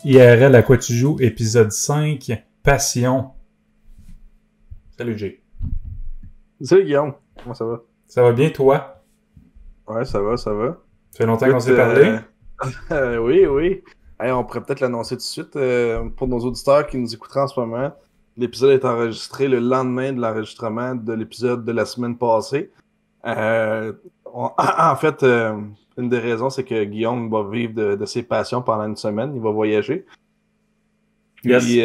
IRL à quoi tu joues, épisode 5, Passion. Salut Jay. Salut Guillaume, comment ça va? Ça va bien toi? Ouais, ça va, ça va. Ça fait longtemps qu'on s'est parlé? Oui, oui. Hey, on pourrait peut-être l'annoncer tout de suite pour nos auditeurs qui nous écouteraient en ce moment. L'épisode est enregistré le lendemain de l'enregistrement de l'épisode de la semaine passée. En fait, une des raisons, c'est que Guillaume va vivre de ses passions pendant une semaine. Il va voyager. Puis,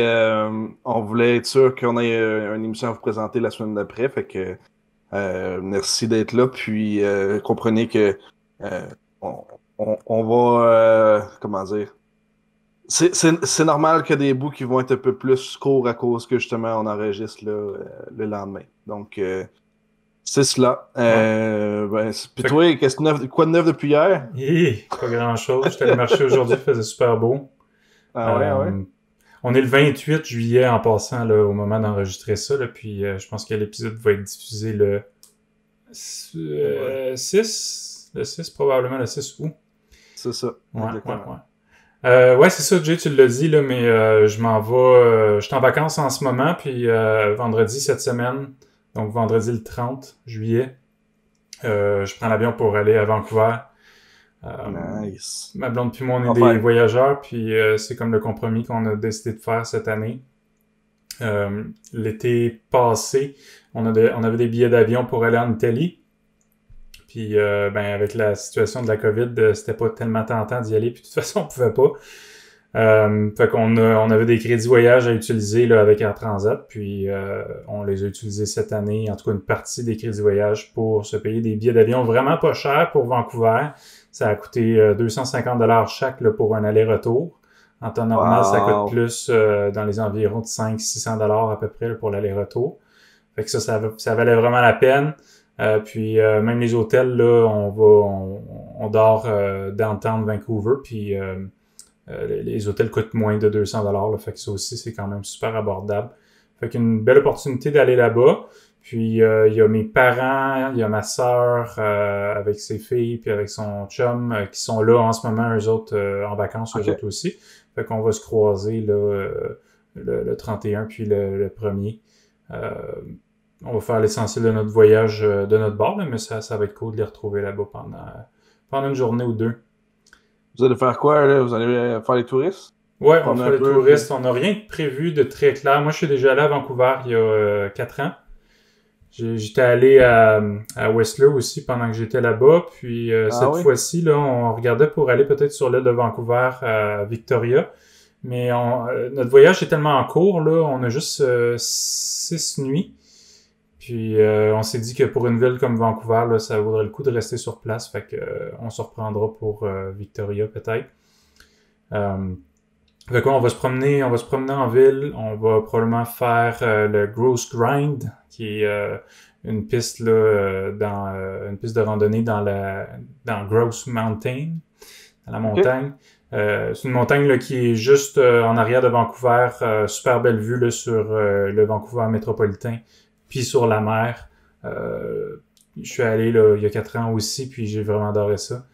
on voulait être sûr qu'on ait une émission à vous présenter la semaine d'après. Fait que merci d'être là. Puis, comprenez que on va... comment dire? C'est normal qu'il y a des bouts qui vont être un peu plus courts à cause que justement on enregistre là, le lendemain. Donc, c'est cela. Puis toi, quoi de neuf depuis hier? Pas grand-chose. J'étais allé marcher aujourd'hui, il faisait super beau. Ah ouais. On est le 28 juillet en passant là, au moment d'enregistrer ça. Là, puis je pense que l'épisode va être diffusé le 6. Le 6, probablement le 6 août. C'est ça. Ouais, c'est ça, Jay, tu l'as dit, là, mais je m'en vais. Je suis en vacances en ce moment, puis vendredi cette semaine, donc vendredi le 30 juillet, je prends l'avion pour aller à Vancouver. Nice. Ma blonde puis moi, on est des voyageurs, puis c'est comme le compromis qu'on a décidé de faire cette année. L'été passé, on avait des billets d'avion pour aller en Italie. Puis, avec la situation de la COVID, c'était pas tellement tentant d'y aller. Puis, de toute façon, on pouvait pas. Fait qu'on avait des crédits voyage à utiliser là, avec Air Transat. Puis, on les a utilisés cette année. En tout cas, une partie des crédits voyage pour se payer des billets d'avion vraiment pas chers pour Vancouver. Ça a coûté 250$ chaque là, pour un aller-retour. En temps normal, ça coûte plus dans les environs de 500-600$ à peu près là, pour l'aller-retour. Fait que ça valait vraiment la peine. Puis même les hôtels, là, on dort downtown Vancouver, puis les hôtels coûtent moins de 200$, là, fait que ça aussi, c'est quand même super abordable. Fait qu'une belle opportunité d'aller là-bas. Puis il y a mes parents, il y a ma sœur avec ses filles, puis avec son chum qui sont là en ce moment, eux autres en vacances, eux autres aussi. Fait qu'on va se croiser là le 31 puis le 1er. On va faire l'essentiel de notre voyage de notre bord, là, mais ça va être cool de les retrouver là-bas pendant une journée ou deux. Vous allez faire quoi, là? Vous allez faire les touristes? Ouais, on va faire les touristes. On n'a rien de prévu de très clair. Moi, je suis déjà allé à Vancouver il y a 4 ans. J'étais allé à Whistler aussi pendant que j'étais là-bas. Puis cette fois-ci, là, on regardait pour aller peut-être sur l'île de Vancouver à Victoria. Mais notre voyage est tellement en cours, là, on a juste 6 nuits. Puis on s'est dit que pour une ville comme Vancouver, là, ça vaudrait le coup de rester sur place. Fait que on se reprendra pour Victoria peut-être. Fait quoi, on va se promener en ville. On va probablement faire le Grouse Grind, qui est une piste là une piste de randonnée dans Grouse Mountain, dans la montagne. C'est une montagne là, qui est juste en arrière de Vancouver, super belle vue là, sur le Vancouver métropolitain, puis sur la mer. Je suis allé là il y a 4 ans aussi, puis j'ai vraiment adoré ça.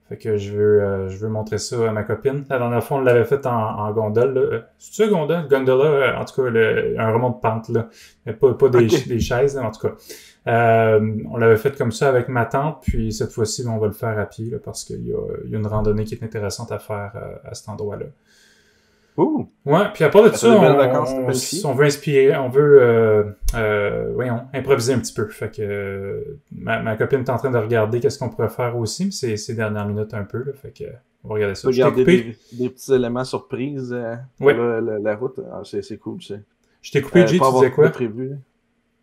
Fait que je veux montrer ça à ma copine. La dernière fois, on l'avait fait en gondole. Là. C'est-tu ça, gondole? Gondola, en tout cas, un remont de pente, là. Mais pas des chaises, là, en tout cas. On l'avait fait comme ça avec ma tante, puis cette fois-ci, on va le faire à pied, là, parce qu'il y a une randonnée qui est intéressante à faire à cet endroit-là. Ouh. Ouais, puis à part de ça, on veut inspirer, on veut improviser un petit peu. Fait que ma copine est en train de regarder qu'est-ce qu'on pourrait faire aussi, mais ces dernières minutes un peu, là, fait que on va regarder ça. Regarder des petits éléments surprises pour la route, c'est cool, tu sais. Je t'ai coupé, J, tu disais quoi? Prévu.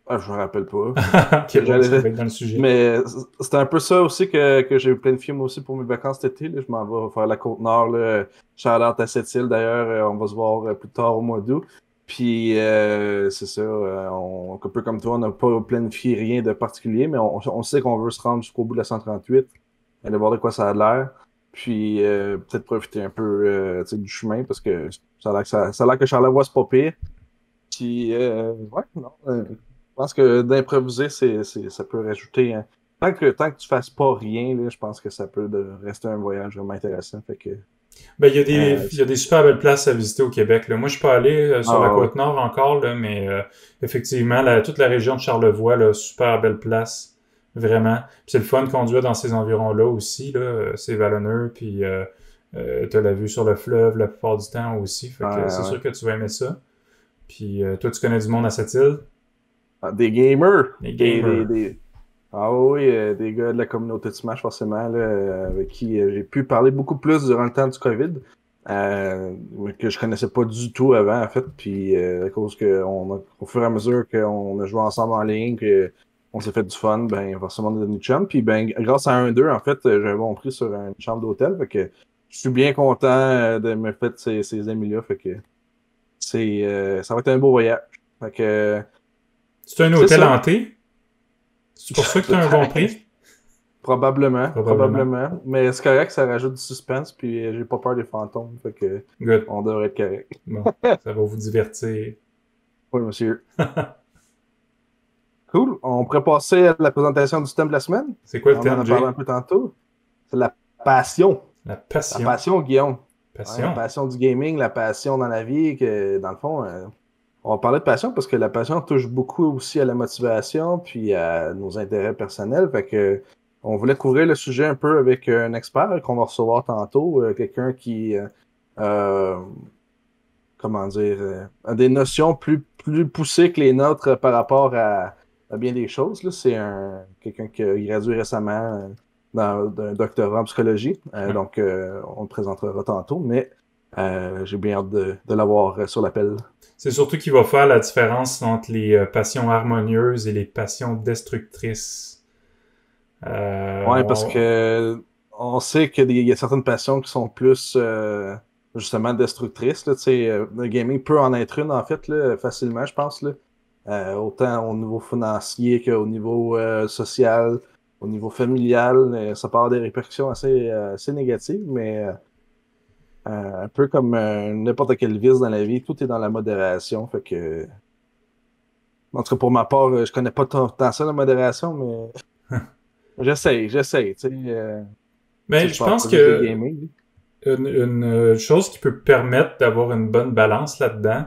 Ah, je me rappelle pas. Ok, bon, ça va être dans le sujet. Mais c'était un peu ça aussi que j'ai planifié moi aussi pour mes vacances cet été. Là. Je m'en vais faire la Côte-Nord. Shout-out à cette île d'ailleurs. On va se voir plus tard au mois d'août. Puis c'est ça. Un peu comme toi, on n'a pas planifié rien de particulier, mais on sait qu'on veut se rendre jusqu'au bout de la 138. Aller voir de quoi ça a l'air. Puis peut-être profiter un peu du chemin parce que ça a l'air que Charlevoix, c'est pas pire. Puis, ouais, non. Je pense que d'improviser, ça peut rajouter. Tant que tu fasses pas rien, là, je pense que ça peut rester un voyage vraiment intéressant. Fait que, Ben, euh, il y a des super belles places à visiter au Québec, là. Moi, je suis pas allé sur la ah, ouais. Côte-Nord encore, là, mais effectivement, toute la région de Charlevoix, là, super belle place. Vraiment. Puis c'est le fun de conduire dans ces environs-là aussi, là. C'est vallonneux, puis t'as la vue sur le fleuve la plupart du temps aussi. Fait que c'est Ouais. sûr que tu vas aimer ça. Puis toi, tu connais du monde à cette île? Des gamers. Les Des, des, gamers. des... Ah oui, des gars de la communauté de Smash, forcément, là, avec qui j'ai pu parler beaucoup plus durant le temps du COVID, mais que je connaissais pas du tout avant, en fait. Puis à cause que au fur et à mesure qu'on a joué ensemble en ligne, que on s'est fait du fun, ben forcément on est devenu chum. Puis ben grâce à un d'eux, en fait, j'ai un bon prix sur une chambre d'hôtel. Fait que je suis bien content de me faire ces amis-là. Fait que ça va être un beau voyage. Fait que C'est un c'est hôtel ça. hanté? C'est pour ça que t'as un bon Peut-être. prix? Probablement, Probablement. probablement. Mais c'est correct, ça rajoute du suspense, puis j'ai pas peur des fantômes, fait que Good. on devrait être correct. Bon. Ça va vous divertir. Oui, monsieur. Cool. On pourrait passer à la présentation du thème de la semaine. C'est quoi le On en thème, a parlé un Jay? peu tantôt. C'est la passion. La La passion. passion, Guillaume. Ouais, la Passion. passion du gaming, la passion dans la vie, que dans le fond, on va parler de passion parce que la passion touche beaucoup aussi à la motivation puis à nos intérêts personnels. Fait que on voulait couvrir le sujet un peu avec un expert qu'on va recevoir tantôt, quelqu'un qui euh, comment dire a des notions plus poussées que les nôtres par rapport à bien des choses. Là. C'est quelqu'un qui a gradué récemment d'un doctorat en psychologie. Ouais. Donc on le présentera tantôt, mais j'ai bien hâte de l'avoir sur l'appel. C'est surtout qu'il va faire la différence entre les passions harmonieuses et les passions destructrices. Ouais, parce On- que on sait qu'il y a certaines passions qui sont plus justement destructrices. Là, tu sais, le gaming peut en être une, en fait, là, facilement, je pense. Là. Autant au niveau financier qu'au niveau social, au niveau familial. Ça peut avoir des répercussions assez négatives, mais un peu comme n'importe quel vice dans la vie, tout est dans la modération. Fait que, en tout cas, pour ma part, je connais pas tant ça, la modération, mais j'essaye, tu sais. Mais Je je parle pense pas juste de que gaming. une chose qui peut permettre d'avoir une bonne balance là-dedans,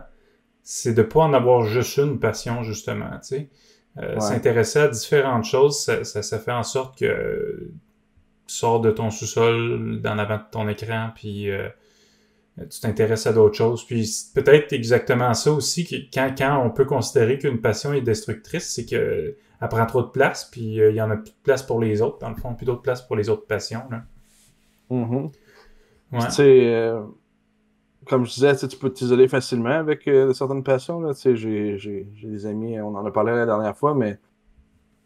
c'est de pas en avoir juste une passion, justement, tu sais. Ouais. S'intéresser à différentes choses, ça fait en sorte que tu sors de ton sous-sol, d'en avant de ton écran, puis tu t'intéresses à d'autres choses. Puis peut-être exactement ça aussi, que quand on peut considérer qu'une passion est destructrice, c'est que elle prend trop de place, puis il y en a plus de place pour les autres, dans le fond, plus d'autres place pour les autres passions, là. Mhm. Puis, Ouais. tu sais, comme je disais, tu sais, tu peux t'isoler facilement avec certaines passions. Là. Tu sais, j'ai des amis, on en a parlé la dernière fois, mais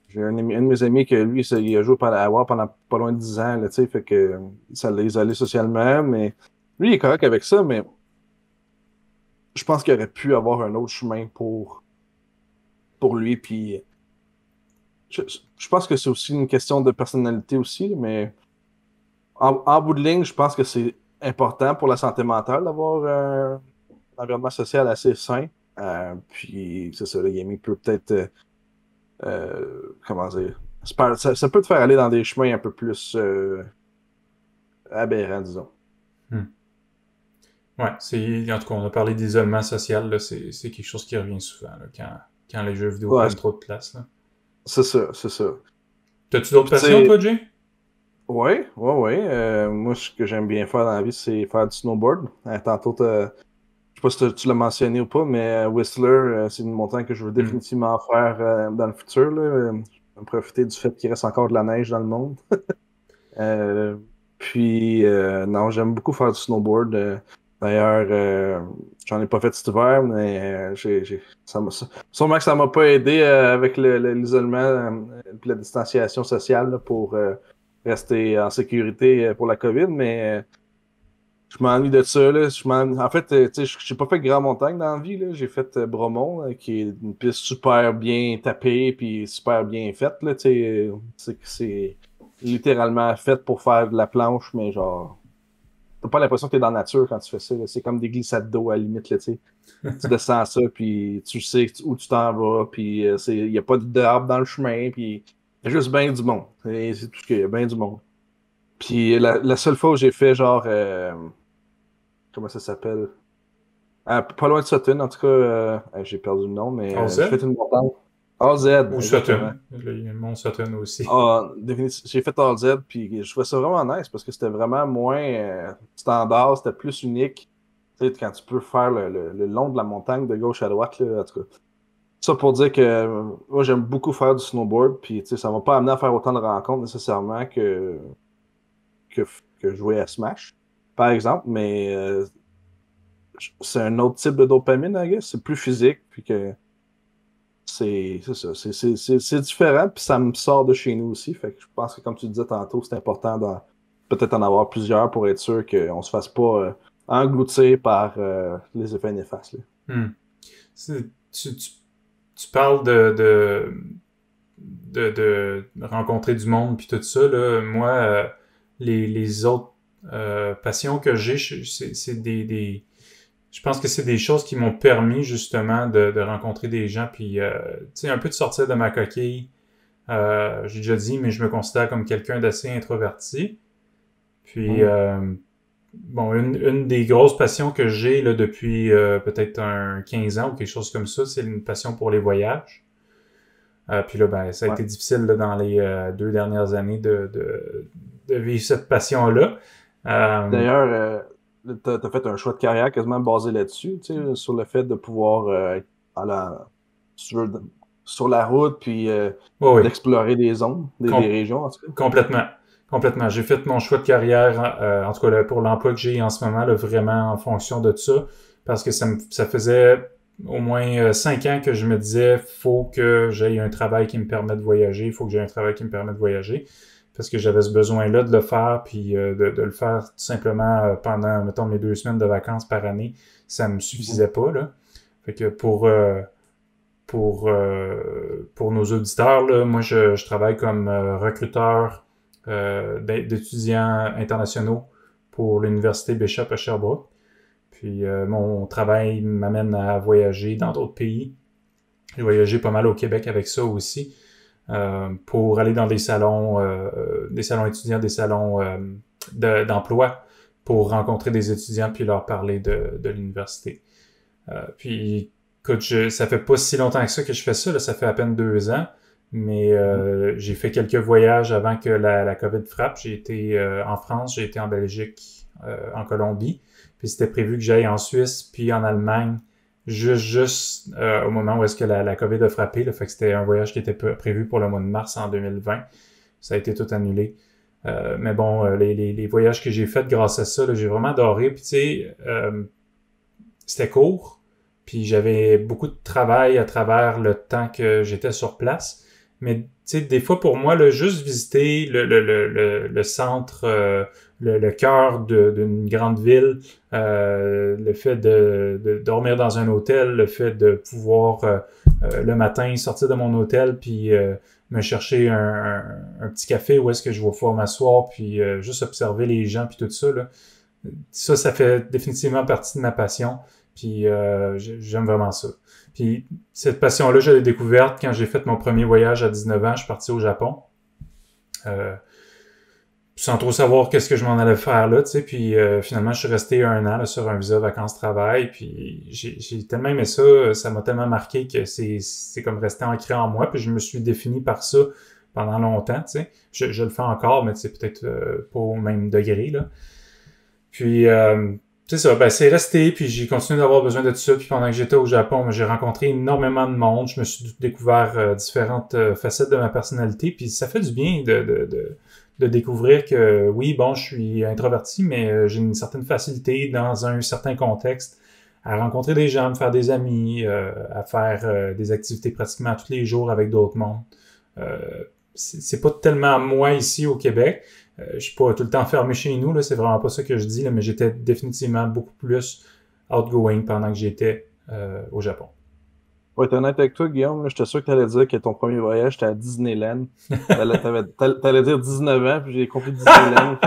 j'ai un de mes amis que lui, il a joué à WoW pendant pas loin de 10 ans, là, tu sais, fait que ça l'a isolé socialement, mais lui, il est correct avec ça, mais je pense qu'il aurait pu avoir un autre chemin pour lui, puis je pense que c'est aussi une question de personnalité aussi, mais en bout de ligne, je pense que c'est important pour la santé mentale d'avoir un environnement social assez sain. Puis, c'est ça, le gaming peut peut-être, comment dire, ça peut te faire aller dans des chemins un peu plus aberrants, disons. Hmm. Ouais, en tout cas, on a parlé d'isolement social, là, c'est quelque chose qui revient souvent, là, quand les jeux vidéo Ouais, prennent trop de place, là. c'est ça, c'est ça. T'as-tu d'autres Puis, tu passions, sais, toi, Jay? ouais. Moi, ce que j'aime bien faire dans la vie, c'est faire du snowboard. Tantôt, je sais pas si tu l'as mentionné ou pas, mais Whistler, c'est une montagne que je veux Hmm. définitivement faire dans le futur. Là. Je vais profiter du fait qu'il reste encore de la neige dans le monde. Euh, puis, non, j'aime beaucoup faire du snowboard. D'ailleurs, j'en ai pas fait cet hiver, mais sûrement que ça m'a pas aidé avec l'isolement et la distanciation sociale là, pour rester en sécurité pour la COVID, mais je m'ennuie de ça. Là. En fait, tu sais, j'ai pas fait grand montagne dans la vie. Là. J'ai fait Bromont, qui est une piste super bien tapée puis super bien faite. Là, tu sais, c'est littéralement faite pour faire de la planche, mais genre t'as pas l'impression que t'es dans la nature quand tu fais ça. C'est comme des glissades d'eau à la limite, là, tu sais. Tu descends ça, puis tu sais où tu t'en vas, puis il n'y a pas d'arbre dans le chemin, puis il y a juste bien du monde. C'est tout ce qu'il y a, bien du monde. Puis la seule fois où j'ai fait genre, comment ça s'appelle? Pas loin de Sutton, en tout cas, j'ai perdu le nom, mais j'ai fait AZ une montagne. AZ, ou exactement. Sutton. Il y a le mont Sutton aussi. Ah, j'ai fait AZ, puis je trouvais ça vraiment nice parce que c'était vraiment moins standard, c'était plus unique. Tu sais, quand tu peux faire le long de la montagne de gauche à droite, là, en tout cas. Ça pour dire que moi, j'aime beaucoup faire du snowboard, puis tu sais, ça m'a pas amené à faire autant de rencontres nécessairement que, que jouer à Smash, par exemple, mais c'est un autre type de dopamine, I guess. C'est plus physique, puis que c'est ça. C'est différent, puis ça me sort de chez nous aussi. Fait que je pense que, comme tu disais tantôt, c'est important peut-être en avoir plusieurs pour être sûr qu'on se fasse pas engloutir par les effets néfastes. Hmm. Tu parles de rencontrer du monde puis tout ça. Là. Moi, les autres passions que j'ai, c'est je pense que c'est des choses qui m'ont permis justement de rencontrer des gens puis tu sais, un peu de sortir de ma coquille. J'ai déjà dit, mais je me considère comme quelqu'un d'assez introverti. Puis bon, une des grosses passions que j'ai là, depuis peut-être 15 ans ou quelque chose comme ça, c'est une passion pour les voyages. Puis là, ben, ça a été difficile là, dans les 2 dernières années de vivre cette passion-là. D'ailleurs, t'as fait un choix de carrière quasiment basé là-dessus, tu sais, sur le fait de pouvoir être si tu veux, sur la route, puis d'explorer des zones, des régions, en tout cas. Complètement. J'ai fait mon choix de carrière, en tout cas là, pour l'emploi que j'ai en ce moment, là, vraiment en fonction de ça, parce que ça faisait au moins 5 ans que je me disais, faut que j'aie un travail qui me permette de voyager, faut que j'aie un travail qui me permette de voyager, parce que j'avais ce besoin-là de le faire, puis de le faire tout simplement pendant, mettons, mes 2 semaines de vacances par année, ça me suffisait pas, là. Fait que pour nos auditeurs, là, moi, je travaille comme recruteur d'étudiants internationaux pour l'Université Bishop à Sherbrooke. Puis mon travail m'amène à voyager dans d'autres pays. J'ai voyagé pas mal au Québec avec ça aussi, pour aller dans des salons étudiants, des salons d'emploi, pour rencontrer des étudiants puis leur parler de l'université. Puis écoute, ça fait pas si longtemps que ça je fais ça, là, ça fait à peine 2 ans, mais j'ai fait quelques voyages avant que la COVID frappe. J'ai été en France, j'ai été en Belgique, en Colombie, puis c'était prévu que j'aille en Suisse, puis en Allemagne, juste au moment où est-ce que la COVID a frappé, là, fait que c'était un voyage qui était prévu pour le mois de mars en 2020. Ça a été tout annulé. Mais bon, les voyages que j'ai faits grâce à ça, là, j'ai vraiment adoré. Puis tu sais, c'était court, puis j'avais beaucoup de travail à travers le temps que j'étais sur place. Mais tu sais, des fois pour moi, là, juste visiter le centre, le cœur d'une grande ville, le fait de dormir dans un hôtel, le fait de pouvoir le matin sortir de mon hôtel puis me chercher un petit café où est-ce que je vais pouvoir m'asseoir puis juste observer les gens puis tout ça, là. Ça fait définitivement partie de ma passion. Puis j'aime vraiment ça. Puis cette passion-là, je l'ai découverte quand j'ai fait mon premier voyage à 19 ans. Je suis parti au Japon. Sans trop savoir qu'est-ce que je m'en allais faire là, tu sais. Puis finalement, je suis resté 1 an là, sur un visa vacances-travail. Puis j'ai tellement aimé ça, ça m'a tellement marqué que c'est comme resté ancré en moi. Puis je me suis défini par ça pendant longtemps, tu sais. Je le fais encore, mais c'est peut-être pas au même degré, là. Puis c'est ça, ben c'est resté, puis j'ai continué d'avoir besoin de tout ça, puis pendant que j'étais au Japon, j'ai rencontré énormément de monde, je me suis découvert différentes facettes de ma personnalité, puis ça fait du bien de découvrir que oui, bon, je suis introverti, mais j'ai une certaine facilité dans un certain contexte à rencontrer des gens, à me faire des amis, à faire des activités pratiquement tous les jours avec d'autres mondes. C'est pas tellement moi ici au Québec. Je suis pas tout le temps fermé chez nous, là, c'est vraiment pas ça que je dis, là, mais j'étais définitivement beaucoup plus outgoing pendant que j'étais au Japon. Pour être honnête avec toi, Guillaume, j'étais sûr que t'allais dire que ton premier voyage était à Disneyland. T'allais dire 19 ans, puis j'ai compris Disneyland.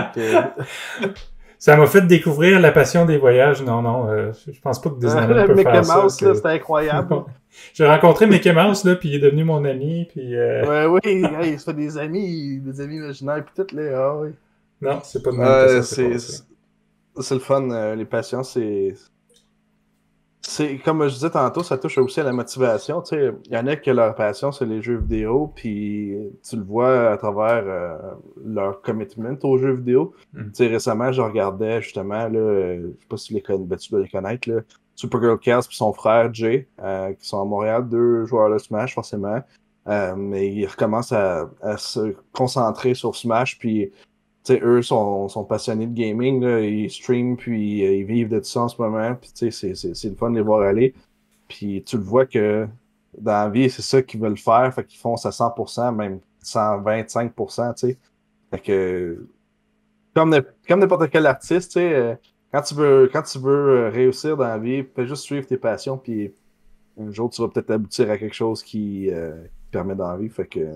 Ça m'a fait découvrir la passion des voyages. Non, non, je pense pas que Disneyland peut Mickey faire ça. Mouse, là, c'était incroyable. J'ai rencontré Mickey Mouse, là, puis il est devenu mon ami, puis... Ouais, oui, hey, il se fait des amis imaginaires, puis tout, là. Ah, oui. Non, c'est pas de même que ça s'est C'est passé. le fun. Les passions, comme je disais tantôt, ça touche aussi à la motivation. Tu sais, il y en a que leur passion, c'est les jeux vidéo, puis tu le vois à travers leur commitment aux jeux vidéo. Mm. Tu sais, récemment, je regardais justement, là, je sais pas si tu dois les connaître, là, Supergirl Cass et son frère Jay, qui sont à Montréal, deux joueurs de Smash, forcément. Mais ils recommencent à se concentrer sur Smash, puis tu sais, eux sont passionnés de gaming, là, ils streament, puis ils vivent de ça en ce moment, puis tu sais, c'est le fun de les voir aller. Puis tu le vois que dans la vie, c'est ça qu'ils veulent faire, fait qu'ils font ça à 100%, même 125%, tu sais. Fait que, comme n'importe quel artiste, tu sais, quand tu veux réussir dans la vie, fais juste suivre tes passions, puis un jour, tu vas peut-être aboutir à quelque chose qui permet d'en vivre, fait que...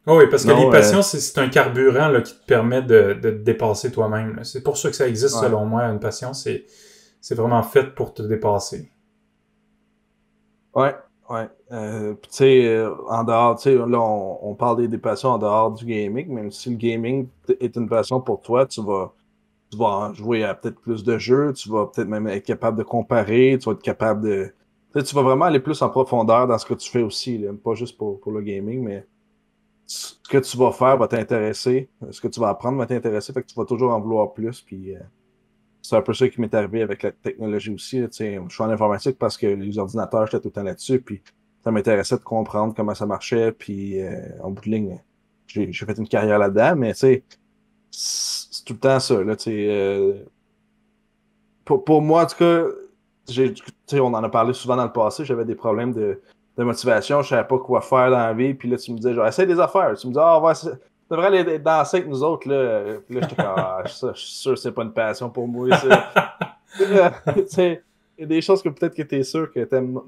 Oh oui, parce que les Non, passions, c'est un carburant là, qui te permet de te dépasser toi-même. C'est pour ça que ça existe, ouais. selon moi. Une passion, c'est vraiment fait pour te dépasser. Ouais, ouais. Puis tu sais, en dehors, tu sais, là, on parle des passions en dehors du gaming, même si le gaming est une passion pour toi, tu vas en jouer à peut-être plus de jeux, tu vas peut-être même être capable de comparer, tu vas être capable de... Tu sais, tu vas vraiment aller plus en profondeur dans ce que tu fais aussi, là, pas juste pour le gaming, mais ce que tu vas faire va t'intéresser, ce que tu vas apprendre va t'intéresser, fait que tu vas toujours en vouloir plus, puis... c'est un peu ça qui m'est arrivé avec la technologie aussi. Là, je suis en informatique parce que les ordinateurs, j'étais tout le temps là-dessus. Puis ça m'intéressait de comprendre comment ça marchait. Puis en bout de ligne, j'ai fait une carrière là-dedans. Mais c'est tout le temps ça. Là, pour moi, en tout cas, on en a parlé souvent dans le passé. J'avais des problèmes de motivation. Je savais pas quoi faire dans la vie. Puis là, tu me disais, genre, essaye des affaires. Tu me dis, ah, tu devrais aller danser avec nous autres. Là, puis là j'étais comme, ah, ça, je suis sûr que c'est pas une passion pour moi. Ça. Tu sais, il y a des choses que peut-être que tu es sûr que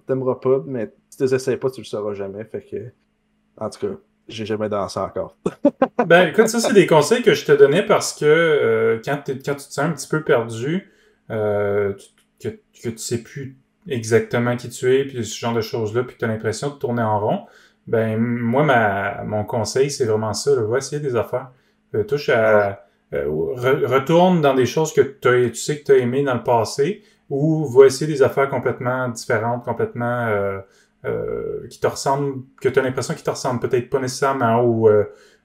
t'aimeras pas, mais si tu les essayes pas, tu le sauras jamais. Fait que, en tout cas, j'ai jamais dansé encore. Ben, écoute, ça, c'est des conseils que je te donnais parce que quand tu te sens un petit peu perdu, que tu sais plus exactement qui tu es, puis ce genre de choses-là, puis que tu as l'impression de tourner en rond, ben, moi, mon conseil, c'est vraiment ça, là, va essayer des affaires. Touche à... retourne dans des choses que tu sais que tu as aimé dans le passé, ou va essayer des affaires complètement différentes, complètement... qui te ressemblent, que tu as l'impression qu'ils te ressemblent peut-être pas nécessairement, ou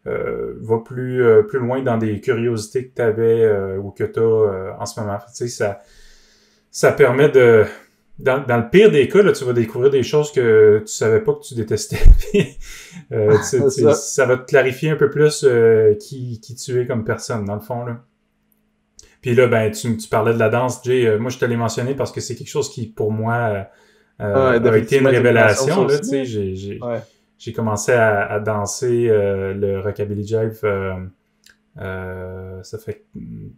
va plus loin dans des curiosités que tu avais ou que tu as en ce moment. Tu sais, ça permet de... Dans le pire des cas, là, tu vas découvrir des choses que tu savais pas que tu détestais. Ça va te clarifier un peu plus qui tu es comme personne, dans le fond. Là. Puis là, ben, tu parlais de la danse, Jay. Moi, je te l'ai mentionné parce que c'est quelque chose qui, pour moi, a été une révélation. Là, j'ai commencé à danser le Rockabilly Jive ça fait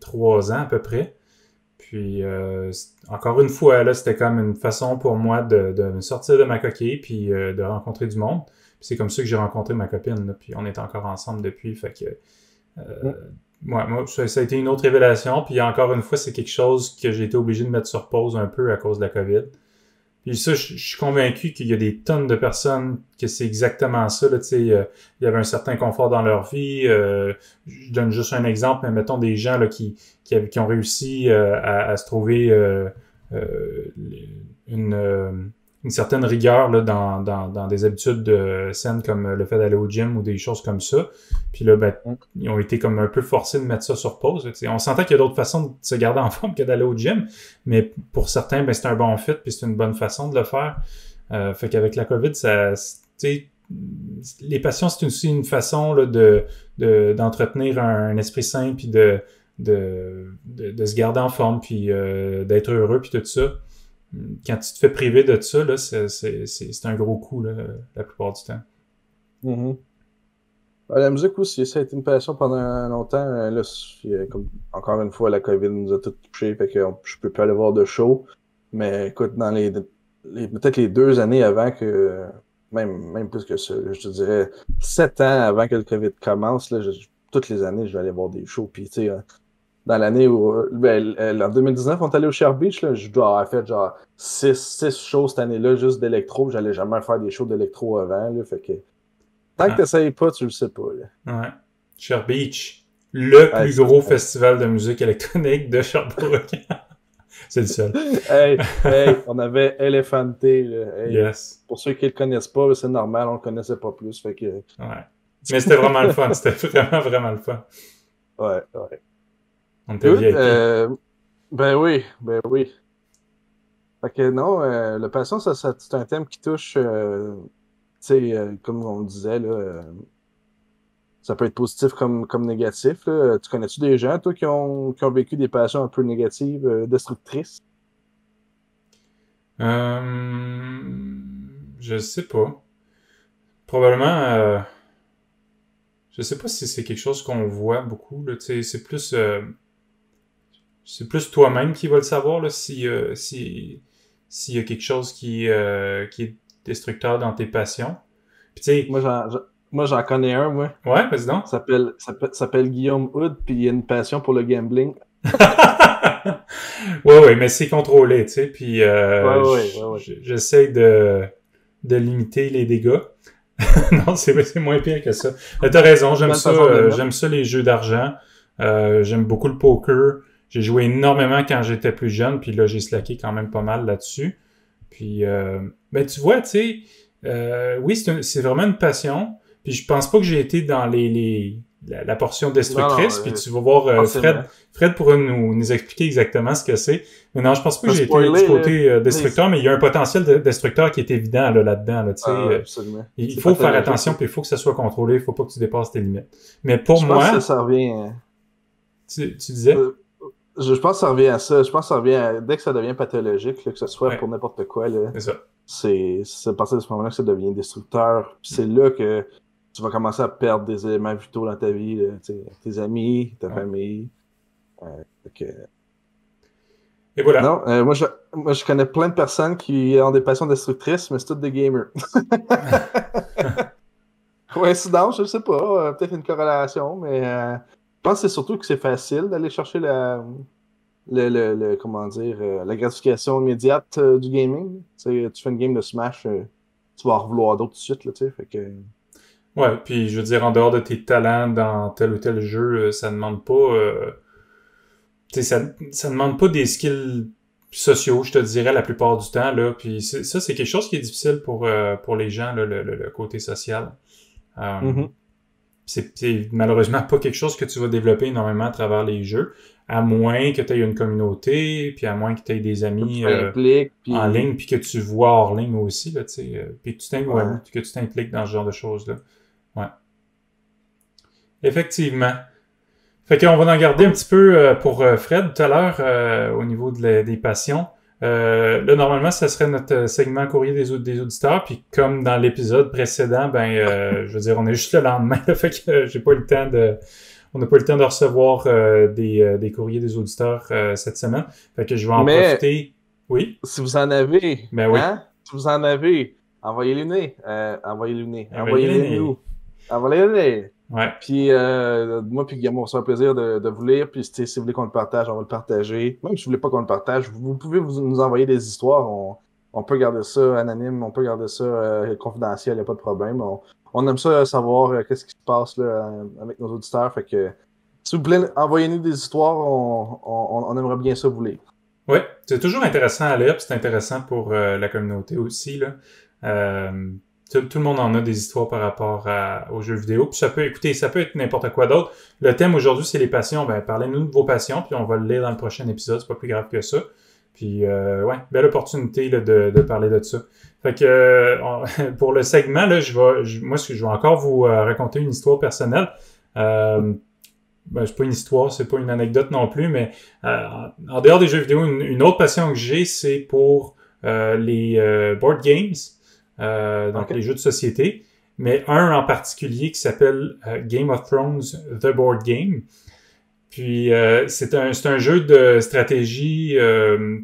3 ans à peu près. Puis, encore une fois, là, c'était comme une façon pour moi de me sortir de ma coquille puis de rencontrer du monde. Puis c'est comme ça que j'ai rencontré ma copine. Là, puis on est encore ensemble depuis. Fait que moi, ça a été une autre révélation. Puis encore une fois, c'est quelque chose que j'ai été obligé de mettre sur pause un peu à cause de la COVID. Puis ça, je suis convaincu qu'il y a des tonnes de personnes que c'est exactement ça. Là, il y avait un certain confort dans leur vie. Je donne juste un exemple, mais mettons des gens là, qui ont réussi à se trouver une certaine rigueur là, dans des habitudes saines comme le fait d'aller au gym ou des choses comme ça. Puis là, ben, ils ont été comme un peu forcés de mettre ça sur pause. On s'entend qu'il y a d'autres façons de se garder en forme que d'aller au gym, mais pour certains, ben, c'est un bon fit puis c'est une bonne façon de le faire. Fait qu'avec la COVID, les passions, c'est aussi une façon là, d'entretenir un esprit sain puis de se garder en forme puis d'être heureux puis tout ça. Quand tu te fais priver de ça, là, c'est un gros coup là, la plupart du temps. Mm-hmm. La musique aussi, ça a été une passion pendant longtemps. Là, comme, encore une fois, la COVID nous a tous touchés, fait que je peux plus aller voir de show. Mais écoute, dans peut-être les 2 années avant que, même plus que ça, je te dirais 7 ans avant que le COVID commence, là, toutes les années, je vais aller voir des shows. Puis, tu sais, dans l'année où, en 2019, on est allé au Share Beach, là, je dois avoir fait genre 6 shows cette année-là, juste d'électro, j'allais jamais faire des shows d'électro avant, là, fait que tant que Ah, t'essayes pas, tu le sais pas, là. ouais. Cher Beach, le Ouais, plus gros festival de musique électronique de Sherbrooke. C'est le seul. hey, on avait Elephante, là, hey. Yes. Pour ceux qui le connaissent pas, c'est normal, on le connaissait pas plus, fait que... Ouais. Mais c'était vraiment le fun. C'était vraiment, vraiment le fun. Ouais, ouais. On était Good, VIP. ben oui, ben oui. Fait que non, le patient, c'est un thème qui touche, tu sais, comme on le disait, là, ça peut être positif comme négatif, là. Tu connais-tu des gens, toi, qui ont vécu des passions un peu négatives, destructrices? Je sais pas. Probablement, je sais pas si c'est quelque chose qu'on voit beaucoup, là. Tu sais, c'est plus toi-même qui va le savoir, là, s'il y a quelque chose qui est destructeur dans tes passions. Puis tu sais, Moi, j'en connais un, moi. ouais, vas-y donc. S'appelle Guillaume Hood, puis il a une passion pour le gambling. Ouais, ouais, mais c'est contrôlé, tu sais, puis Ouais, ouais, ouais, ouais. j'essaie de limiter les dégâts. Non, c'est moins pire que ça. Mais t'as raison, Une bonne façon de le mettre. j'aime ça les jeux d'argent. J'aime beaucoup le poker. J'ai joué énormément quand j'étais plus jeune, puis là, j'ai slacké quand même pas mal là-dessus. Puis, ben, tu vois, tu sais, oui, c'est vraiment une passion. Puis je pense pas que j'ai été dans la portion Non, destructrice. Puis tu vas voir, forcément. Fred pourra nous expliquer exactement ce que c'est. Mais non, je pense pas que Pas j'ai été du spoiler, côté là. destructeur, mais il y a un potentiel destructeur qui est évident là-dedans. Là, tu sais, Absolument. il C'est faut faire pathologique, attention, ça. puis il faut que ça soit contrôlé. Il faut pas que tu dépasses tes limites. Mais pour Je pense que moi, ça revient. tu disais? Euh, je pense que ça revient à ça. Je pense que ça revient dès que ça devient pathologique, là, que ce soit Ouais, pour n'importe quoi, là, c'est ça. c'est à partir de ce moment-là que ça devient destructeur. Puis c'est là que tu vas commencer à perdre des éléments vitaux dans ta vie, là, tu sais, tes amis, ta Ouais. famille. Fait que- Et voilà. Non, moi, je connais plein de personnes qui ont des passions destructrices, mais c'est toutes des gamers. Coïncidence, je sais pas. Peut-être une corrélation, mais je pense que c'est surtout que c'est facile d'aller chercher comment dire, la gratification immédiate du gaming. Tu fais une game de Smash, tu vas en vouloir d'autres tout de suite, là, tu sais. Fait que... Ouais, puis je veux dire, en dehors de tes talents dans tel ou tel jeu, ça demande pas... tu sais, ça demande pas des skills sociaux, je te dirais, la plupart du temps, là. Puis ça, c'est quelque chose qui est difficile pour les gens, là, le côté social. Mhm. C'est malheureusement pas quelque chose que tu vas développer énormément à travers les jeux, à moins que tu aies une communauté, puis à moins que tu aies des Que tu amis t'impliques, en puis... puis que tu vois hors ligne aussi, là, tu sais, puis ouais, Ouais. que tu t'impliques dans ce genre de choses-là. Ouais. Effectivement. Fait qu'on va en garder un petit peu pour Fred tout à l'heure au niveau des passions. Là, normalement, ça serait notre segment courrier des auditeurs. Puis comme dans l'épisode précédent, ben, je veux dire, on est juste le lendemain. Là, fait que j'ai pas eu le temps on n'a pas eu le temps de recevoir des courriers des auditeurs cette semaine. Fait que je vais en Mais profiter. Oui? si vous en avez, Ben oui. hein? Si vous en avez, envoyez-les-nous. Envoyez-les-nous. Envoyez-les. Envoyez-les-nous. Envoyez-les. Ouais. Puis moi puis Guillaume, on se fait un plaisir de vous lire. Puis si vous voulez qu'on le partage, on va le partager. Même si vous voulez pas qu'on le partage, vous pouvez nous envoyer des histoires. On peut garder ça anonyme, on peut garder ça confidentiel, il n'y a pas de problème. On aime ça savoir qu'est-ce qui se passe là, avec nos auditeurs. Fait que s'il vous plaît, envoyez-nous des histoires, on aimerait bien ça vous lire. Oui, c'est toujours intéressant à lire, puis c'est intéressant pour la communauté aussi, là. Tout le monde en a des histoires par rapport aux jeux vidéo. Puis ça peut être n'importe quoi d'autre. Le thème aujourd'hui, c'est les passions. Ben, parlez-nous de vos passions, puis on va le lire dans le prochain épisode. C'est pas plus grave que ça. Puis, ouais, belle opportunité là, de parler de ça. Fait que, pour le segment, là, je vais encore vous raconter une histoire personnelle. Ben, c'est pas une histoire, c'est pas une anecdote non plus, mais en dehors des jeux vidéo, une autre passion que j'ai, c'est pour les board games. Donc Okay. les jeux de société, mais un en particulier qui s'appelle Game of Thrones The Board Game. Puis c'est un jeu de stratégie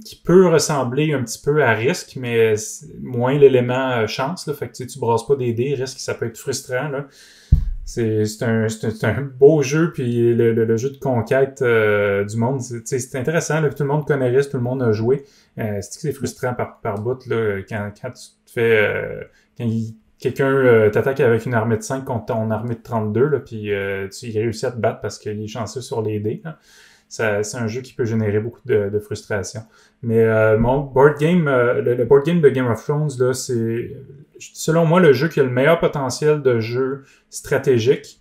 qui peut ressembler un petit peu à Risk, mais moins l'élément chance. Là, fait que tu brasses pas des dés, Risk, ça peut être frustrant. Là. C'est un beau jeu, puis le jeu de conquête du monde, c'est intéressant, là, tout le monde connaît Risk, tout le monde a joué. C'est frustrant par bout, là, quand tu te fais... quand quelqu'un t'attaque avec une armée de 5 contre ton armée de 32, là, puis tu réussis à te battre parce qu'il est chanceux sur les dés. Hein. C'est un jeu qui peut générer beaucoup de frustration. Mais mon board game, le board game de Game of Thrones, là, c'est selon moi le jeu qui a le meilleur potentiel de jeu stratégique.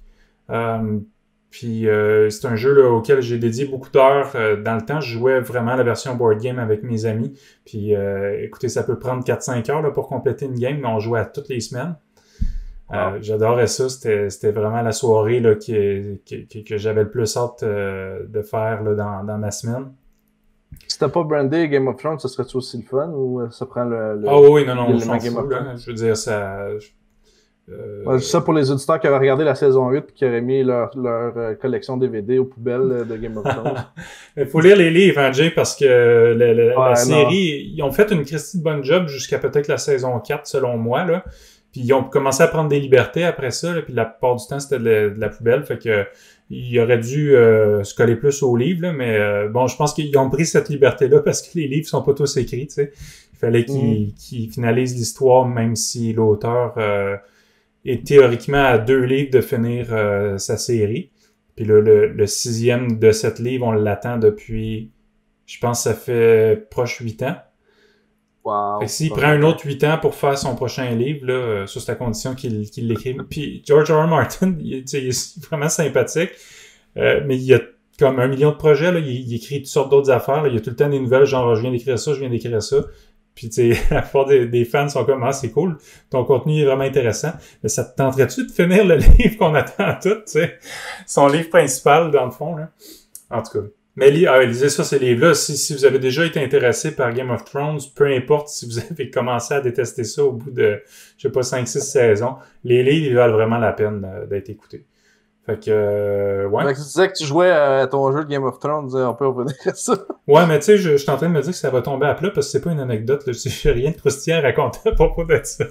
Puis c'est un jeu là, auquel j'ai dédié beaucoup d'heures. Dans le temps, je jouais vraiment la version board game avec mes amis. Puis écoutez, ça peut prendre 4-5 heures là, pour compléter une game, mais on jouait à toutes les semaines. J'adorais ça, c'était vraiment la soirée là, que j'avais le plus hâte de faire là, dans ma semaine. Si t'as pas brandé Game of Thrones, ça serait-tu aussi le fun ou ça prend Ah oui, non, on s'en Game fout, of là. Thrones? Je veux dire, ça... Ouais, ça pour les auditeurs qui avaient regardé la saison 8 et qui auraient mis leur collection DVD aux poubelles de Game of Thrones. Il faut lire les livres, hein, Jay, parce que la série, ils ont fait une Christie de bonne job jusqu'à peut-être la saison 4, selon moi, là. Puis ils ont commencé à prendre des libertés après ça, là, puis la plupart du temps, c'était de la poubelle, fait que il aurait dû se coller plus aux livres, là, mais bon, je pense qu'ils ont pris cette liberté-là parce que les livres sont pas tous écrits, tu sais. Il fallait qu'ils finalisent l'histoire, même si l'auteur est théoriquement à 2 livres de finir sa série. Puis là, le 6e de 7 livres, on l'attend depuis, je pense que ça fait proche 8 ans. Wow. Fait que s'il prend un autre 8 ans pour faire son prochain livre, là, ça c'est à condition qu'il l'écrive. Puis George R. R. Martin, il est vraiment sympathique, mais il y a comme 1 million de projets, là, il écrit toutes sortes d'autres affaires, là, il y a tout le temps des nouvelles, genre je viens d'écrire ça, je viens d'écrire ça. Puis tu sais, la plupart des fans sont comme ah c'est cool, ton contenu est vraiment intéressant, mais ça te tenterait-tu de finir le livre qu'on attend tout, tu sais, son livre principal dans le fond là. En tout cas. Mais lisez ça, ces livres-là. Si vous avez déjà été intéressé par Game of Thrones, peu importe si vous avez commencé à détester ça au bout de, je sais pas, 5-6 saisons, les livres, ils valent vraiment la peine d'être écoutés. Fait que, ouais. Fait que tu disais que tu jouais à ton jeu de Game of Thrones, on peut revenir à ça. Ouais, mais tu sais, je suis en train de me dire que ça va tomber à plat parce que c'est pas une anecdote, là. J'ai rien de croustillant à raconter à propos de ça.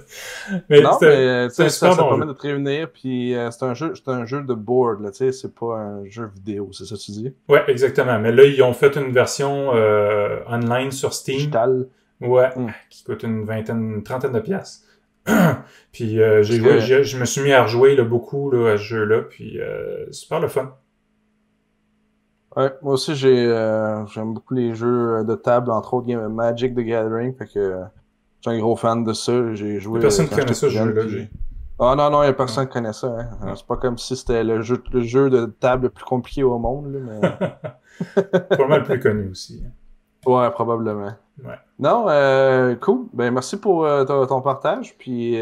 Mais non, mais ça bon permet de te réunir, puis c'est un jeu de board, là, tu sais, c'est pas un jeu vidéo, c'est ça que tu dis? Ouais, exactement. Mais là, ils ont fait une version online sur Steam. Digital. Ouais, qui coûte une trentaine de piastres. Puis je me suis mis à rejouer là, beaucoup là, à ce jeu-là, puis super le fun. Ouais, moi aussi j'aime beaucoup les jeux de table, entre autres Magic the Gathering, fait que je suis un gros fan de ça. J'ai joué. Personne ne connaît ça, ce jeu-là. Ah non, il y a personne qui connaît ça. Hein. C'est pas comme si c'était le jeu de table le plus compliqué au monde. Là, mais... Probablement le plus connu aussi. Ouais, probablement. Ouais. Non, cool. Ben merci pour ton partage. Puis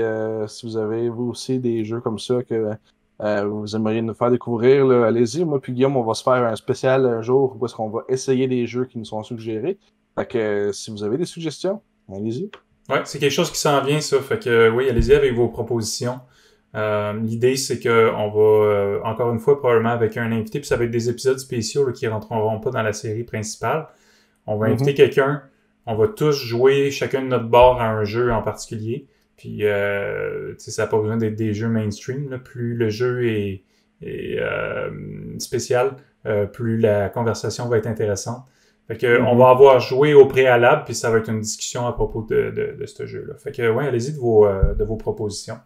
si vous avez vous aussi des jeux comme ça que vous aimeriez nous faire découvrir, là, allez-y. Moi puis Guillaume, on va se faire un spécial un jour où est-ce qu'on va essayer des jeux qui nous sont suggérés. Fait que si vous avez des suggestions, allez-y. Ouais, c'est quelque chose qui s'en vient, ça. Fait que oui, allez-y avec vos propositions. L'idée, c'est que on va encore une fois probablement avec un invité, puis ça va être des épisodes spéciaux là, qui rentreront pas dans la série principale. On va inviter quelqu'un, on va tous jouer chacun de notre bord à un jeu en particulier. Puis ça n'a pas besoin d'être des jeux mainstream. Là. Plus le jeu est spécial, plus la conversation va être intéressante. Fait que on va avoir joué au préalable, puis ça va être une discussion à propos de ce jeu-là. Fait que ouais, allez-y de vos propositions.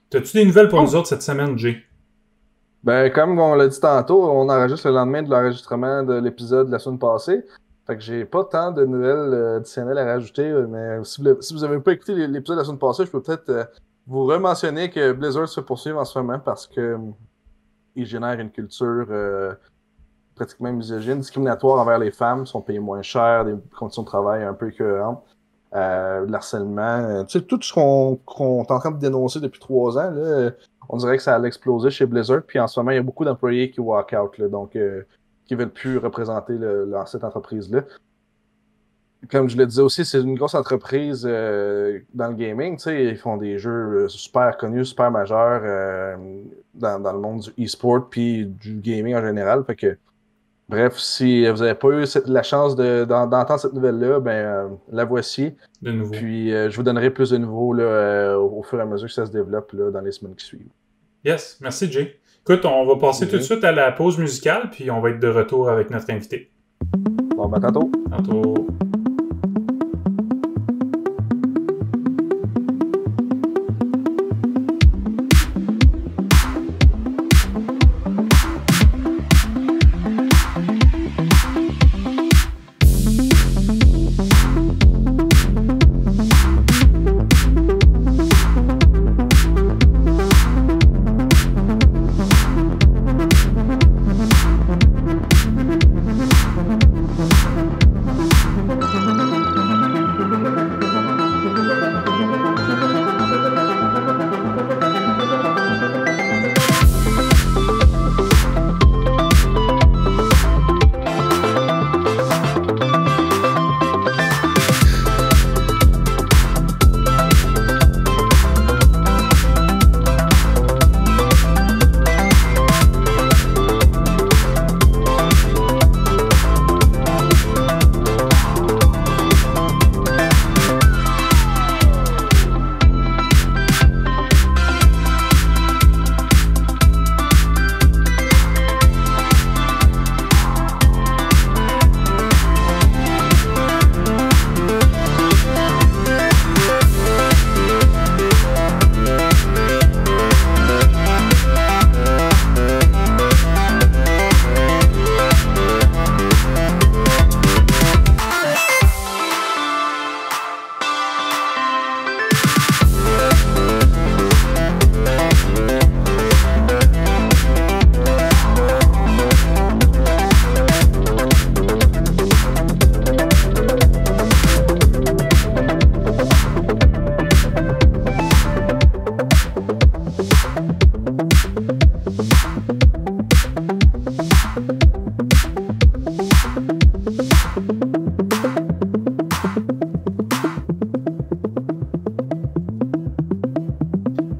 T'as-tu des nouvelles pour nous autres cette semaine, Jay? Ben, comme on l'a dit tantôt, on enregistre le lendemain de l'enregistrement de l'épisode de la semaine passée. Fait que j'ai pas tant de nouvelles additionnelles à rajouter, mais si vous avez pas écouté l'épisode de la semaine passée, je peux peut-être vous rementionner que Blizzard se poursuit en ce moment parce que il génère une culture pratiquement misogyne, discriminatoire envers les femmes, sont payées moins cher, des conditions de travail un peu écœurantes, de l'harcèlement, tu sais, tout ce qu'on est en train de dénoncer depuis 3 ans, là, on dirait que ça allait exploser chez Blizzard, puis en ce moment, il y a beaucoup d'employés qui walk out, là, donc qui veulent plus représenter cette entreprise-là. Comme je le disais aussi, c'est une grosse entreprise dans le gaming, tu sais, ils font des jeux super connus, super majeurs dans le monde du e-sport puis du gaming en général, fait que bref, si vous n'avez pas eu la chance d'entendre cette nouvelle-là, ben la voici. De nouveau. Puis je vous donnerai plus de nouveaux là, au fur et à mesure que ça se développe là, dans les semaines qui suivent. Yes, merci Jay. Écoute, on va passer tout de suite à la pause musicale, puis on va être de retour avec notre invité. Bon, ben tantôt. Tantôt.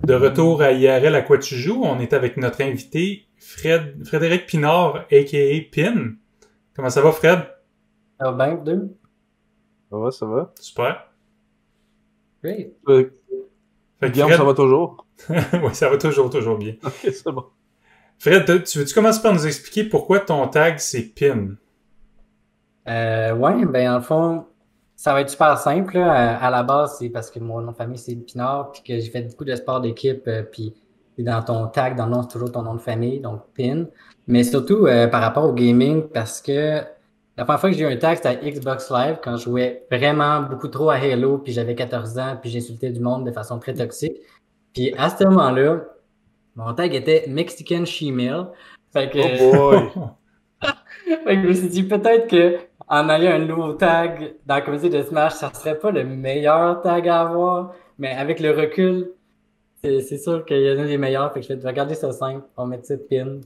De retour à IRL à quoi tu joues, on est avec notre invité Frédéric Pinard, a.k.a. Pin. Comment ça va, Fred? Ça va bien, deux? Ça va, ça va. Super. Great. Fait que Guillaume, Fred... ça va toujours? Oui, ça va toujours bien. Ok, c'est bon. Fred, tu veux-tu commencer par nous expliquer pourquoi ton tag, c'est Pin? Ouais, ben, en fond, ça va être super simple, là. À la base, c'est parce que mon nom de famille, c'est Pinard, puis que j'ai fait beaucoup de sport d'équipe, puis dans ton tag, dans le nom, c'est toujours ton nom de famille, donc Pin. Mais surtout, par rapport au gaming, parce que la première fois que j'ai eu un tag, c'était à Xbox Live, quand je jouais vraiment beaucoup trop à Halo, puis j'avais 14 ans, puis j'insultais du monde de façon très toxique. Puis à ce moment-là, mon tag était Mexican Shemale. Fait que, Oh boy! fait que je me suis dit peut-être que en ayant un nouveau tag dans la communauté de Smash, ça serait pas le meilleur tag à avoir. Mais avec le recul, c'est sûr qu'il y en a des meilleurs. Fait que je vais regarder ça simple. On met ça Pin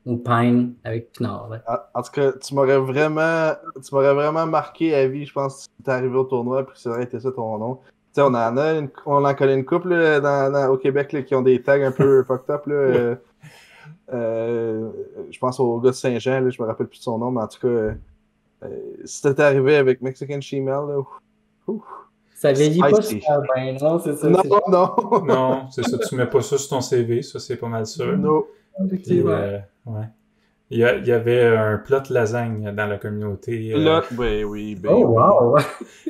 ou Pine avec Pinard. Là. En tout cas, tu m'aurais vraiment marqué à vie, je pense, si t'es arrivé au tournoi puis que ça aurait été ça ton nom. Tu sais, on en connaît une couple là, au Québec là, qui ont des tags un peu fucked up. Là, je pense au gars de Saint-Jean, là, je me rappelle plus de son nom, mais en tout cas, si t'étais arrivé avec Mexican Shemale, là, ouf, Ça vieillit pas spicy. super bien, non? C'est ça. Non. Non, c'est ça, tu mets pas ça sur ton CV, ça c'est pas mal sûr. Non. Puis, Effectivement. ouais. Il y avait un plot lasagne dans la communauté. Là, oui. Oh, wow!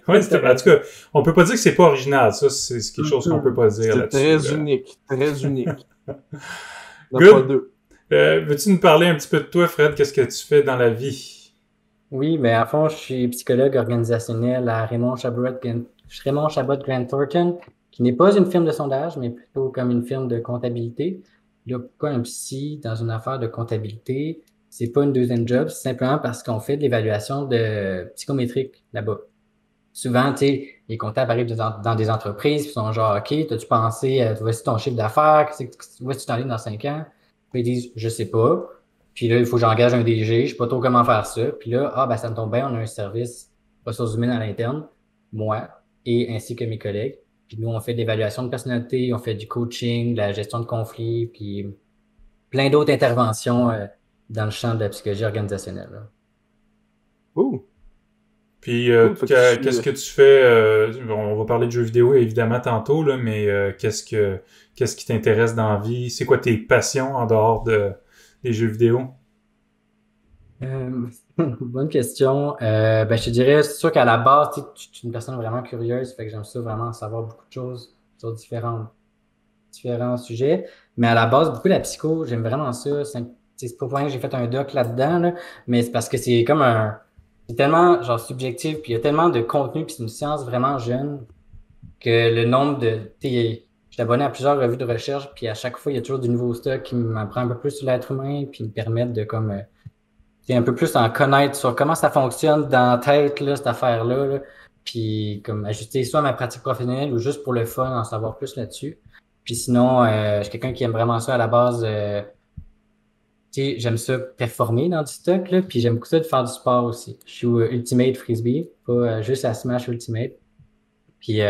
Ouais, en tout cas, on peut pas dire que c'est pas original, ça, c'est quelque chose qu'on peut pas dire C'est là-dessus. très là. unique. Très unique. Il Good. n'y en a pas deux. Veux-tu nous parler un petit peu de toi, Fred? Qu'est-ce que tu fais dans la vie? Oui, mais à fond, je suis psychologue organisationnel à Raymond Chabot Grant Thornton, qui n'est pas une firme de sondage, mais plutôt comme une firme de comptabilité. Là, pourquoi un psy dans une affaire de comptabilité? C'est pas une deuxième job, c'est simplement parce qu'on fait de l'évaluation de psychométrique là-bas. Souvent, tu sais, les comptables arrivent dans des entreprises, ils sont genre, OK, t'as-tu pensé, voici ton chiffre d'affaires, voici ton ligne dans 5 ans? Puis ils disent, je sais pas. Puis là, il faut que j'engage un DG, je sais pas trop comment faire ça. Puis là, ben ça me tombe bien, on a un service ressources humaines à l'interne, moi, et ainsi que mes collègues. Puis nous, on fait de l'évaluation de personnalité, on fait du coaching, de la gestion de conflits, puis plein d'autres interventions dans le champ de la psychologie organisationnelle. Là. Ouh. Puis, Cool, qu'est-ce que tu fais? On va parler de jeux vidéo évidemment tantôt, là, mais qu'est-ce qui t'intéresse dans la vie? C'est quoi tes passions en dehors des jeux vidéo? Euh, bonne question. Ben, je te dirais, c'est sûr qu'à la base, tu sais, je suis une personne vraiment curieuse, fait que j'aime ça vraiment savoir beaucoup de choses sur différents sujets. Mais à la base, beaucoup la psycho, j'aime vraiment ça. C'est pas pour rien que j'ai fait un doc là-dedans, là, mais c'est parce que c'est tellement genre subjectif, puis il y a tellement de contenu, puis c'est une science vraiment jeune que le nombre je suis abonné à plusieurs revues de recherche, puis à chaque fois, il y a toujours du nouveau stock qui m'apprend un peu plus sur l'être humain, puis me permettent de comme un peu plus en connaître sur comment ça fonctionne dans la tête, là, cette affaire-là, là. Puis comme ajuster soit ma pratique professionnelle ou juste pour le fun, en savoir plus là-dessus. Puis sinon, je suis quelqu'un qui aime vraiment ça à la base. Tu sais, j'aime ça performer dans du stock, là, puis j'aime beaucoup ça de faire du sport aussi. Je suis au Ultimate Frisbee, pas juste à Smash Ultimate. Puis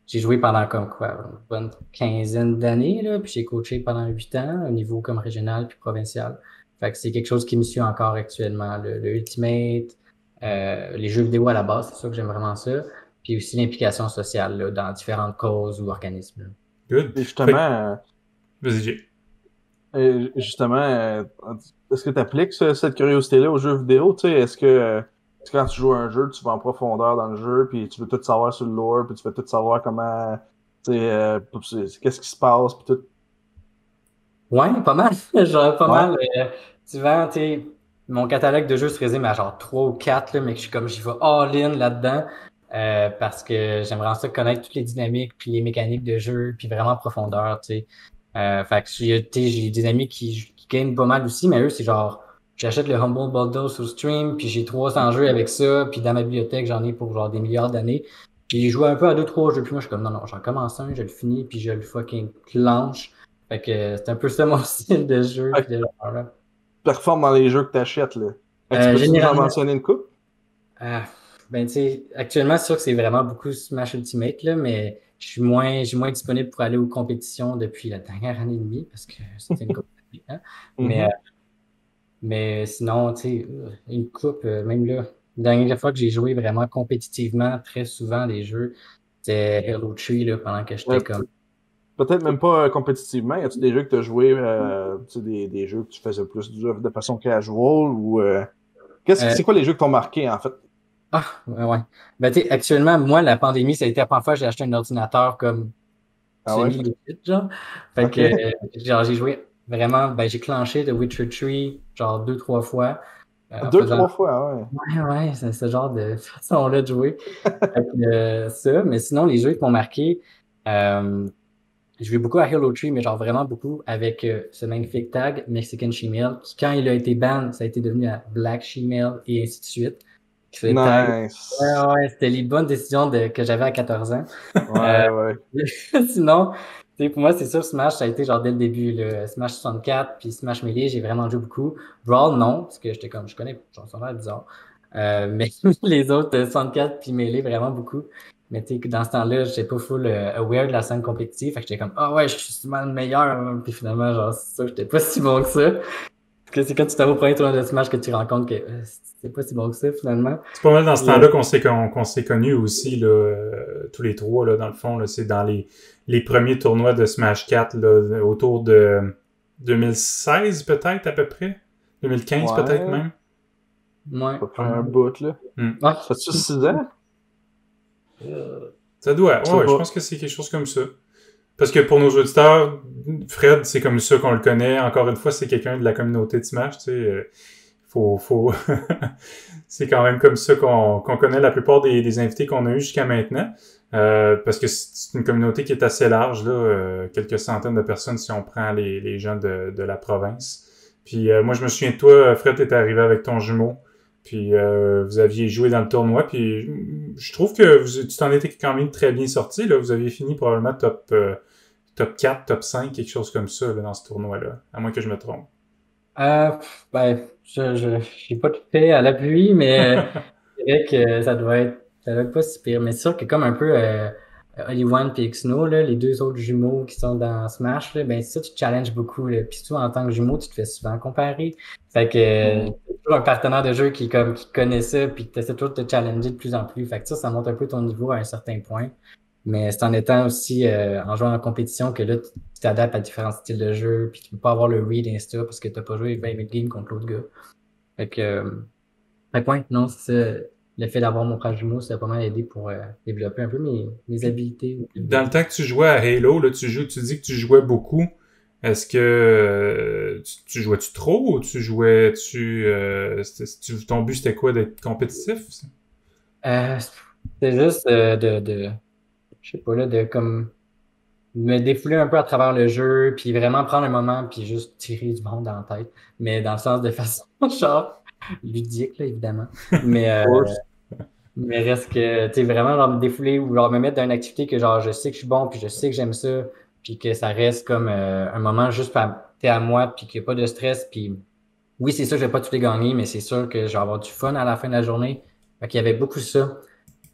j'ai joué pendant comme quoi, une bonne quinzaine d'années, là, puis j'ai coaché pendant 8 ans au niveau comme régional puis provincial. Fait que c'est quelque chose qui me suit encore actuellement. Le Ultimate, les jeux vidéo à la base, c'est sûr que j'aime vraiment ça. Puis aussi l'implication sociale là, dans différentes causes ou organismes. Là. Good. Et justement, Vas-y, Jay. Est-ce que tu appliques cette curiosité-là aux jeux vidéo? Tu sais, est-ce que quand tu joues à un jeu, tu vas en profondeur dans le jeu, puis tu veux tout savoir sur le lore, puis tu veux tout savoir comment, tu sais, qu'est-ce qui se passe, puis tout. Ouais, pas mal. Genre pas Ouais. mal. Souvent, tu sais, mon catalogue de jeux se résume à genre 3 ou 4, là, mais que j'y vais all-in là-dedans. Parce que j'aimerais ça connaître toutes les dynamiques puis les mécaniques de jeu, puis vraiment en profondeur, tu sais. Fait que j'ai des amis qui gagnent pas mal aussi, mais eux, c'est genre, j'achète le Humble Bundle sur Stream, puis j'ai 300 jeux avec ça, puis dans ma bibliothèque, j'en ai pour genre des milliards d'années. Puis j'ai joué un peu à 2, 3 jeux, puis moi, je suis comme, non, non, j'en commence un, je le finis, puis je le fucking clenche. Fait que c'est un peu ça mon style de jeu, Fait puis de genre, là. performe dans les jeux que tu achètes, là. Fait que tu peux-tu nous en Généralement, mentionner une coupe? euh, ben, tu sais, actuellement, c'est sûr que c'est vraiment beaucoup Smash Ultimate, là, mais j'ai moins disponible pour aller aux compétitions depuis la dernière année et demie, parce que c'était une coupe d'année, hein. Mais, Mhm. mais sinon, tu sais, une coupe, même là, la dernière fois que j'ai joué vraiment compétitivement, très souvent, les jeux, c'était Hello Tree, là, pendant que Euh, j'étais comme, Peut-être même pas compétitivement. Y a-tu des jeux que tu as joué, tu sais, des jeux que tu faisais plus de façon casual ou euh, c'est quoi les jeux qui t'ont marqué en fait? ah, ouais, ouais. Ben, tu sais, actuellement, moi, la pandémie, ça a été la première fois que j'ai acheté un ordinateur comme Ah ouais? semi-legit, genre. Fait Ok. que, genre, j'ai joué vraiment, ben, j'ai clenché The Witcher 3, genre 2, 3 fois, en Deux, faisant, trois fois, ah ouais. ouais, ouais, c'est ce genre de façon-là de jouer. Fait que, ça, mais sinon, les jeux qui m'ont marqué, euh, j'ai joué beaucoup à Halo 3, mais genre vraiment beaucoup avec ce magnifique tag Mexican Shemale, qui quand il a été ban, ça a été devenu à Black Shemale et ainsi de suite. Qui fait tag. Ouais, Nice. ouais, c'était les bonnes décisions que j'avais à 14 ans. Euh, Ouais, ouais. sinon, tu sais, pour moi, c'est sûr, Smash, ça a été genre dès le début, le Smash 64, puis Smash Melee, j'ai vraiment joué beaucoup. Brawl, non, parce que j'étais comme, je connais, genre, ça a l'air bizarre. Mais les autres, 64 puis Melee, vraiment beaucoup. Mais tu sais, que dans ce temps-là, j'étais pas full aware de la scène compétitive, fait que j'étais comme, ah ouais, je suis souvent le meilleur, hein. Puis finalement, genre, c'est ça, j'étais pas si bon que ça. Parce que c'est quand tu t'en vas au premier tournoi de Smash que tu te rends compte que c'est pas si bon que ça, finalement. C'est pas mal dans ce Puis, temps-là qu'on s'est connus aussi, là, tous les trois, là, dans le fond. Là, c'est dans les premiers tournois de Smash 4, là, autour de 2016 peut-être, à peu près. 2015 peut-être Ouais. même. ouais. Ça fait un bout, là. Ouais. Ça fait 6 ans? Ça doit, Je sais ouais, je pas. pense que c'est quelque chose comme ça. Parce que pour nos auditeurs, Fred, c'est comme ça qu'on le connaît. Encore une fois, c'est quelqu'un de la communauté de Smash, tu sais. Faut... c'est quand même comme ça qu'on connaît la plupart des invités qu'on a eu jusqu'à maintenant. Parce que c'est une communauté qui est assez large, là, quelques centaines de personnes si on prend les gens de la province. Puis moi, je me souviens de toi, Fred, t'étais arrivé avec ton jumeau. Puis vous aviez joué dans le tournoi. Puis je trouve que tu t'en étais quand même très bien sorti. Là. Vous aviez fini probablement top 4, top 5, quelque chose comme ça là, dans ce tournoi-là. À moins que je me trompe. Ben, j'ai pas tout fait à l'appui, mais c'est vrai que ça doit être pas si pire. Mais c'est sûr que comme un peu Oli1 et Xno, là, les deux autres jumeaux qui sont dans Smash, là, ben ça, tu te challenges beaucoup. Là. Puis toi, en tant que jumeau, tu te fais souvent comparer. Fait que Mhm. toujours un partenaire de jeu qui connaît ça, puis tu essaies toujours de te challenger de plus en plus. Fait que ça monte un peu ton niveau à un certain point. Mais c'est en étant aussi en jouant en compétition que là, tu t'adaptes à différents styles de jeu, puis tu peux pas avoir le read insta parce que t'as pas joué 20 000 games contre l'autre gars. Fait que, ouais, non, c'est le fait d'avoir mon frère jumeau, ça a pas mal aidé pour développer un peu mes habilités. Dans le temps que tu jouais à Halo, là, tu dis que tu jouais beaucoup. Est-ce que tu jouais-tu trop ou ton but c'était quoi, d'être compétitif? C'est juste je sais pas, là, de comme me défouler un peu à travers le jeu, puis vraiment prendre un moment, puis juste tirer du monde dans la tête. Mais dans le sens de façon, genre, ludique, là, évidemment. Mais, mais reste que, tu sais, vraiment, genre, me défouler ou genre me mettre dans une activité que, genre, je sais que je suis bon, puis je sais que j'aime ça, puis que ça reste comme un moment juste à moi, puis qu'il n'y a pas de stress, puis oui, c'est sûr, je vais pas tous les gagner, mais c'est sûr que je vais avoir du fun à la fin de la journée. Fait qu'il y avait beaucoup ça.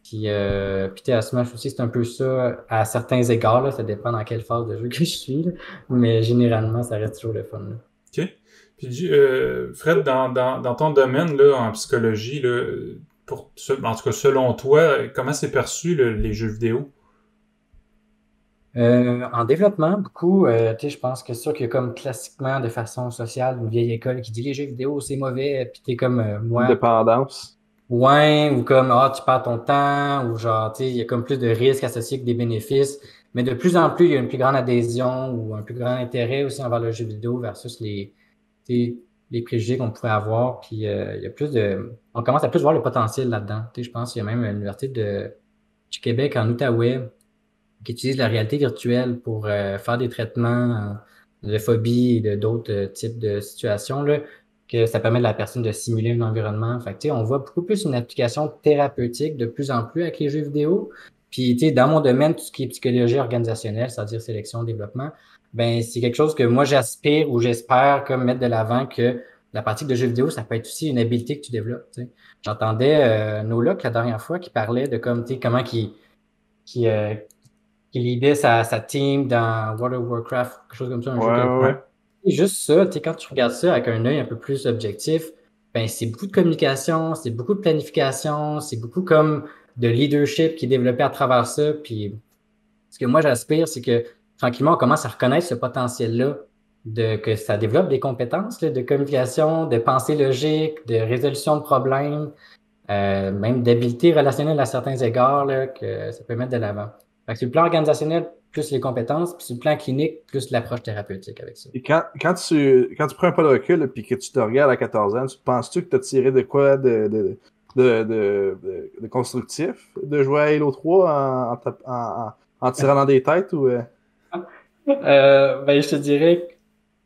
Puis à Smash aussi, c'est un peu ça à certains égards, là, ça dépend dans quelle phase de jeu que je suis, là. Mais généralement, ça reste toujours le fun, là. OK. Puis Fred, dans ton domaine là, en psychologie, là, en tout cas selon toi, comment c'est perçu les jeux vidéo? En développement, beaucoup, tu sais, je pense que c'est sûr qu'il y a comme classiquement, de façon sociale, une vieille école qui dit les jeux vidéo, c'est mauvais, puis t'es comme Une moi. dépendance. Ouais, ou comme tu perds ton temps, ou genre, tu sais, il y a comme plus de risques associés que des bénéfices. Mais de plus en plus, il y a une plus grande adhésion ou un plus grand intérêt aussi envers le jeu vidéo versus tu sais, les préjugés qu'on pouvait avoir. Puis il y a on commence à plus voir le potentiel là-dedans. Tu sais, je pense qu'il y a même l'université du Québec en Outaouais qui utilise la réalité virtuelle pour faire des traitements de phobie et de d'autres types de situations, là, que ça permet de la personne de simuler un environnement. Fait que, tu sais, on voit beaucoup plus une application thérapeutique de plus en plus avec les jeux vidéo. Puis, tu sais, dans mon domaine, tout ce qui est psychologie organisationnelle, c'est-à-dire sélection, développement, ben c'est quelque chose que moi j'aspire ou j'espère comme mettre de l'avant que la pratique de jeux vidéo, ça peut être aussi une habileté que tu développes. Tu sais. J'entendais Nolok la dernière fois qui parlait de comme, tu sais, comment qui, euh, qui leadait sa team dans World of Warcraft, quelque chose comme ça, un jeu quelconque. Ouais. Et juste ça, tu sais, quand tu regardes ça avec un œil un peu plus objectif, ben c'est beaucoup de communication, c'est beaucoup de planification, c'est beaucoup comme de leadership qui est développé à travers ça. Puis ce que moi j'aspire, c'est que tranquillement, on commence à reconnaître ce potentiel-là, que ça développe des compétences là, de communication, de pensée logique, de résolution de problèmes, même d'habileté relationnelle à certains égards, là, que ça peut mettre de l'avant. Fait que sur le plan organisationnel, plus les compétences, puis sur le plan clinique, plus l'approche thérapeutique avec ça. Et quand tu prends un pas de recul et que tu te regardes à 14 ans, tu penses-tu que tu as tiré de quoi de constructif de jouer à Halo 3 en tirant dans des têtes ou Ben, je te dirais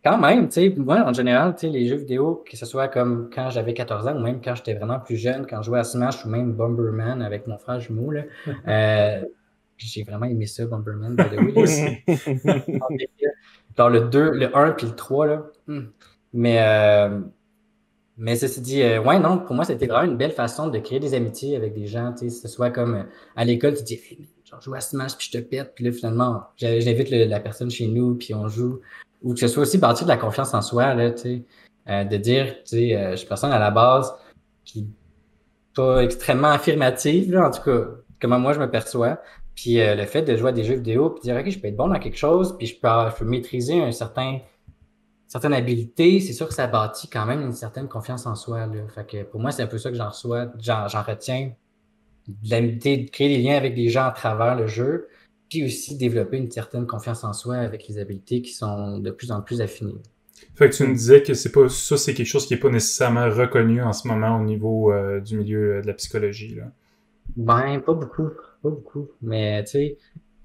quand même, tu sais, moi, en général, tu sais, les jeux vidéo, que ce soit comme quand j'avais 14 ans ou même quand j'étais vraiment plus jeune, quand je jouais à Smash ou même Bomberman avec mon frère jumeau, là, j'ai vraiment aimé ça, Bomberman, by the way. Moi aussi. Genre le 2, le 1 puis le 3, là. Mais, ceci dit, ouais, non, pour moi, c'était vraiment une belle façon de créer des amitiés avec des gens, tu sais, que ce soit comme à l'école, tu dis, hey, man, genre, je joue à Smash puis je te pète, puis là, finalement, j'invite la personne chez nous, puis on joue. Ou que ce soit aussi bâtir de la confiance en soi, là, tu sais, de dire, tu sais, je suis personne à la base qui n'est pas extrêmement affirmative, là, en tout cas, comment moi je me perçois. Puis le fait de jouer à des jeux vidéo, puis dire, OK, je peux être bon dans quelque chose, puis je peux maîtriser certaine habilité, c'est sûr que ça bâtit quand même une certaine confiance en soi, là. Fait que pour moi, c'est un peu ça que j'en retiens, de l'habilité de créer des liens avec des gens à travers le jeu, puis aussi développer une certaine confiance en soi avec les habiletés qui sont de plus en plus affinées. Fait que tu me disais que c'est quelque chose qui est pas nécessairement reconnu en ce moment au niveau du milieu de la psychologie, là. Ben, pas beaucoup, pas beaucoup. Mais tu sais,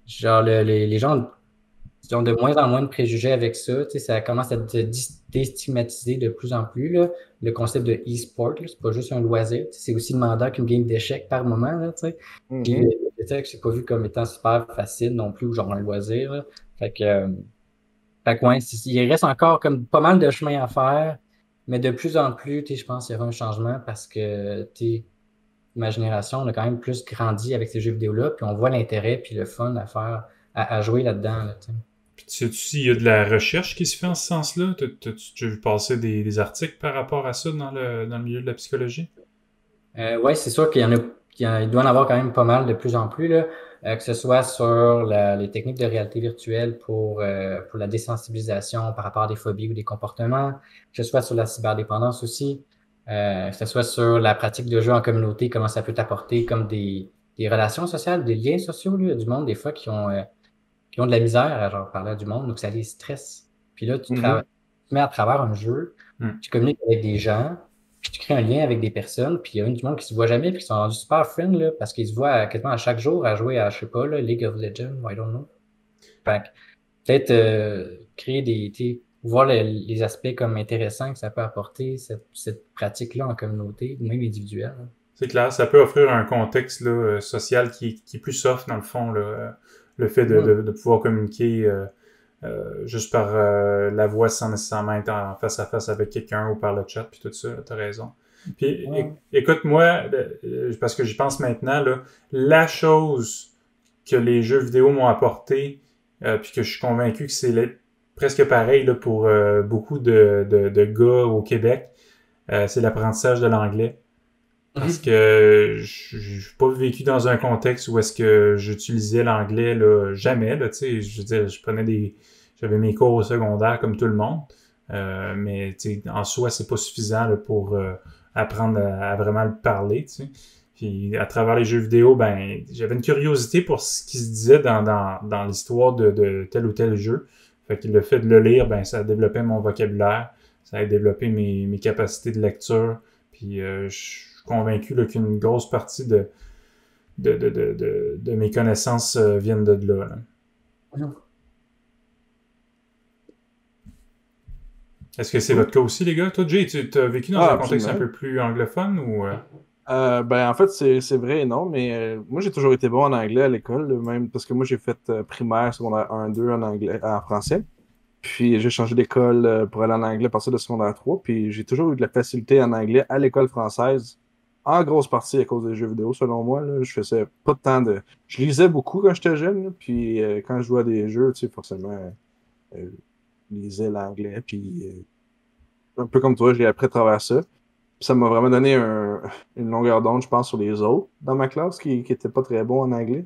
genre les gens ont de moins en moins de préjugés avec ça. Tu sais, ça commence à être déstigmatisé de plus en plus, là. Le concept de e-sport, là, c'est pas juste un loisir. Tu sais, c'est aussi demandant qu'une game d'échecs par moment, là, tu sais. Puis le texte, c'est pas vu comme étant super facile non plus, ou genre un loisir, là. Fait que ouais, il reste encore comme pas mal de chemin à faire, mais de plus en plus, tu sais, je pense qu'il y aura un changement parce que, tu sais, ma génération, on a quand même plus grandi avec ces jeux vidéo-là, puis on voit l'intérêt puis le fun à faire, à jouer là-dedans, là, tu sais. Puis sais-tu s'il y a de la recherche qui se fait en ce sens-là? T'as vu passer des articles par rapport à ça dans le milieu de la psychologie? Oui, c'est sûr il doit en avoir quand même pas mal de plus en plus, là, que ce soit sur les techniques de réalité virtuelle pour la désensibilisation par rapport à des phobies ou des comportements, que ce soit sur la cyberdépendance aussi, que ce soit sur la pratique de jeu en communauté, comment ça peut t'apporter comme des relations sociales, des liens sociaux, là, du monde, des fois, qui ont de la misère à genre, parler du monde, donc ça les stresse. Puis là, tu Mhm. mets à travers un jeu, Hmm. tu communiques avec des gens, puis tu crées un lien avec des personnes, puis il y a du monde qui se voit jamais, puis qui sont rendus super friends, là, parce qu'ils se voient quasiment à chaque jour à jouer à, je sais pas, là, League of Legends, I don't know. Fait que peut-être créer voir les aspects comme intéressants que ça peut apporter, cette pratique-là en communauté, ou même individuelle. Hein. C'est clair, ça peut offrir un contexte là, social qui est plus soft dans le fond. Là, le fait de pouvoir communiquer juste par la voix sans nécessairement être en face à face avec quelqu'un ou par le chat, puis tout ça, t'as raison. Puis écoute, moi, parce que j'y pense maintenant, là, la chose que les jeux vidéo m'ont apporté, puis que je suis convaincu que c'est presque pareil là, pour beaucoup de gars au Québec, c'est l'apprentissage de l'anglais. Parce que je n'ai pas vécu dans un contexte où est-ce que j'utilisais l'anglais là, jamais. Là, je veux dire, j'avais mes cours au secondaire comme tout le monde. Mais en soi, c'est pas suffisant là, pour apprendre à vraiment le parler. T'sais. Puis à travers les jeux vidéo, ben j'avais une curiosité pour ce qui se disait dans l'histoire de tel ou tel jeu. Fait que le fait de le lire, ben ça a développé mon vocabulaire, ça a développé mes capacités de lecture. Puis je suis convaincu là, qu'une grosse partie de mes connaissances viennent de là. Est-ce que c'est votre cas aussi, les gars? Toi, Jay, tu as vécu dans un contexte un peu plus anglophone ou... Ben, en fait, c'est vrai et non, mais moi, j'ai toujours été bon en anglais à l'école, même parce que moi, j'ai fait primaire, secondaire 1, 2 en anglais, en français. Puis j'ai changé d'école pour aller en anglais à partir de secondaire 3. Puis j'ai toujours eu de la facilité en anglais à l'école française, en grosse partie à cause des jeux vidéo, selon moi. Là. Je faisais pas de temps de. Je lisais beaucoup quand j'étais jeune, là, puis quand je jouais à des jeux, tu sais, forcément, je lisais l'anglais. Puis un peu comme toi, j'ai appris à travers ça. Puis ça m'a vraiment donné une longueur d'onde, je pense, sur les autres dans ma classe qui n'étaient pas très bons en anglais.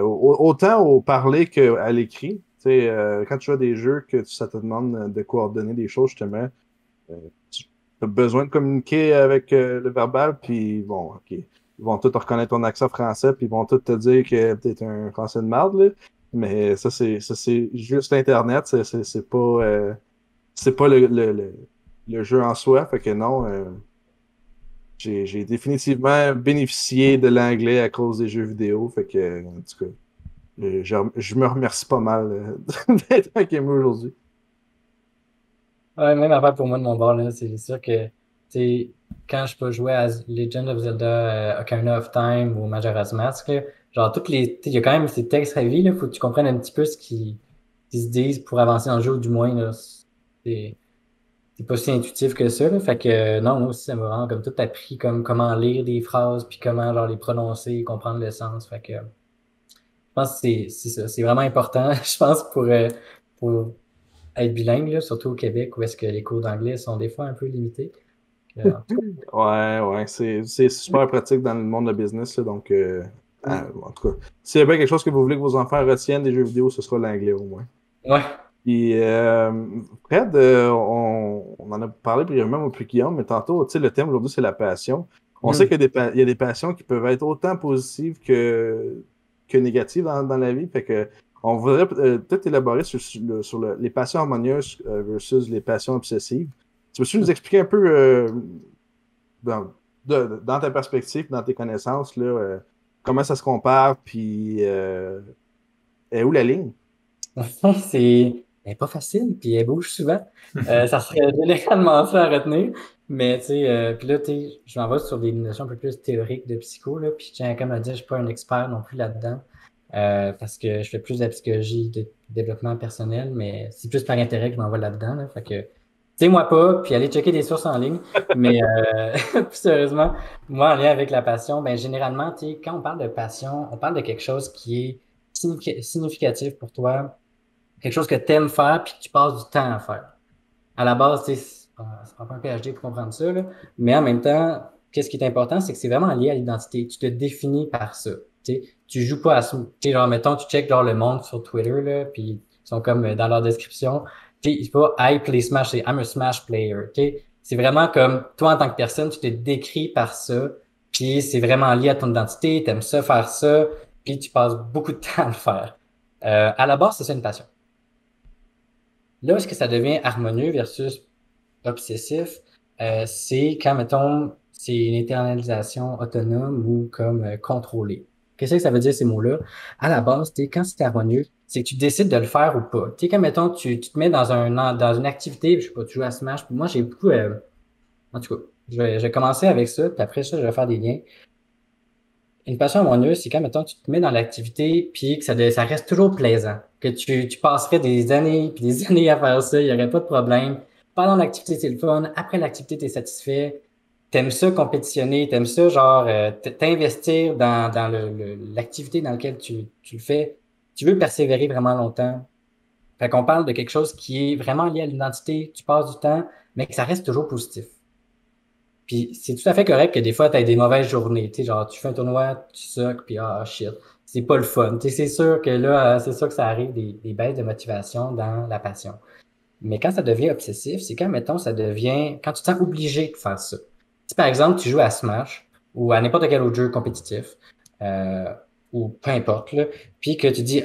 Autant au parler qu'à l'écrit. Quand tu joues à des jeux que ça te demande de coordonner des choses, justement, tu as besoin de communiquer avec le verbal, puis bon, OK. Ils vont tous reconnaître ton accent français, puis ils vont tous te dire que tu es un français de merde, là. Mais ça, c'est juste Internet, c'est pas le jeu en soi. Fait que non, j'ai définitivement bénéficié de l'anglais à cause des jeux vidéo. Fait que, en tout cas, je me remercie pas mal d'être un gamer aujourd'hui. Ouais, même affaire pour moi de mon bord, là, c'est sûr que quand je peux jouer à Legend of Zelda, Ocarina of Time ou Majora's Mask, là, genre il y a quand même ces textes heavy, là, faut que tu comprennes un petit peu ce qu'ils se disent pour avancer dans le jeu, ou du moins, là, c'est pas si intuitif que ça, là. Fait que non, moi aussi, ça m'a vraiment comme tout appris comme comment lire des phrases, puis comment genre les prononcer, comprendre le sens. Fait que je pense que c'est ça. C'est vraiment important, je pense, pour être bilingue, là, surtout au Québec, où est-ce que les cours d'anglais sont des fois un peu limités. En tout Ouais, c'est super pratique dans le monde de business. Là, donc, en tout cas, s'il y a bien quelque chose que vous voulez que vos enfants retiennent des jeux vidéo, ce sera l'anglais au moins. Ouais. Puis, Fred, on en a parlé brièvement au plus Guillaume, mais tantôt, tu sais, le thème aujourd'hui, c'est la passion. On sait qu'il y a des passions qui peuvent être autant positives que négatives dans la vie. Fait que on voudrait peut-être élaborer sur les passions harmonieuses versus les passions obsessives. Tu peux-tu nous expliquer un peu dans ta perspective, dans tes connaissances, là, comment ça se compare, puis est où la ligne? Elle est pas facile, puis elle bouge souvent. Ça serait généralement ça à retenir. Mais tu sais, puis là, je m'en vais sur des notions un peu plus théoriques de psycho, là, puis je tiens comme à dire, je suis pas un expert non plus là-dedans, parce que je fais plus de la psychologie de développement personnel, mais c'est plus par intérêt que je m'en vais là-dedans, là, fait que, tu sais, moi pas, puis aller checker des sources en ligne, mais plus sérieusement, moi, en lien avec la passion, ben généralement, tu sais, quand on parle de passion, on parle de quelque chose qui est significatif pour toi, quelque chose que tu aimes faire puis que tu passes du temps à faire. À la base, tu sais, c'est pas un PhD pour comprendre ça, là, mais en même temps, qu'est-ce qui est important, c'est que c'est vraiment lié à l'identité. Tu te définis par ça. Tu sais, tu joues pas à ça. Tu sais, genre, mettons, tu check genre le monde sur Twitter, là, puis ils sont comme dans leur description. Tu sais, c'est pas I play Smash, c'est I'm a Smash player. Tu sais, c'est vraiment comme toi en tant que personne, tu te décris par ça, puis c'est vraiment lié à ton identité, t'aimes ça, faire ça, puis tu passes beaucoup de temps à le faire. À la base, c'est ça une passion. Là, est-ce que ça devient harmonieux versus obsessif? C'est quand, mettons, c'est une internalisation autonome ou comme contrôlée. Qu'est-ce que ça veut dire ces mots-là? À la base, quand c'est harmonieux, c'est que tu décides de le faire ou pas. Tu sais, quand, mettons, tu te mets dans une activité, je sais pas, tu joues à Smash, puis moi, j'ai beaucoup, en tout cas, je vais commencer avec ça, puis après ça, je vais faire des liens. Une passion harmonieuse, c'est quand, mettons, tu te mets dans l'activité, puis que ça reste toujours plaisant. Que tu passerais des années, puis des années à faire ça, il n'y aurait pas de problème. Pendant l'activité, c'est le fun. Après l'activité, tu es satisfait. T'aimes ça compétitionner, t'aimes ça, genre, t'investir dans l'activité dans laquelle tu le fais. Tu veux persévérer vraiment longtemps. Fait qu'on parle de quelque chose qui est vraiment lié à l'identité. Tu passes du temps, mais que ça reste toujours positif. Puis c'est tout à fait correct que des fois, tu aies des mauvaises journées. Tu sais, genre, tu fais un tournoi, tu sucks, puis shit. C'est pas le fun. Tu sais, c'est sûr que là, c'est sûr que ça arrive des baisses de motivation dans la passion. Mais quand ça devient obsessif, c'est quand, mettons, quand tu te sens obligé de faire ça. Si par exemple, tu joues à Smash ou à n'importe quel autre jeu compétitif, euh, ou peu importe, là, puis que tu dis,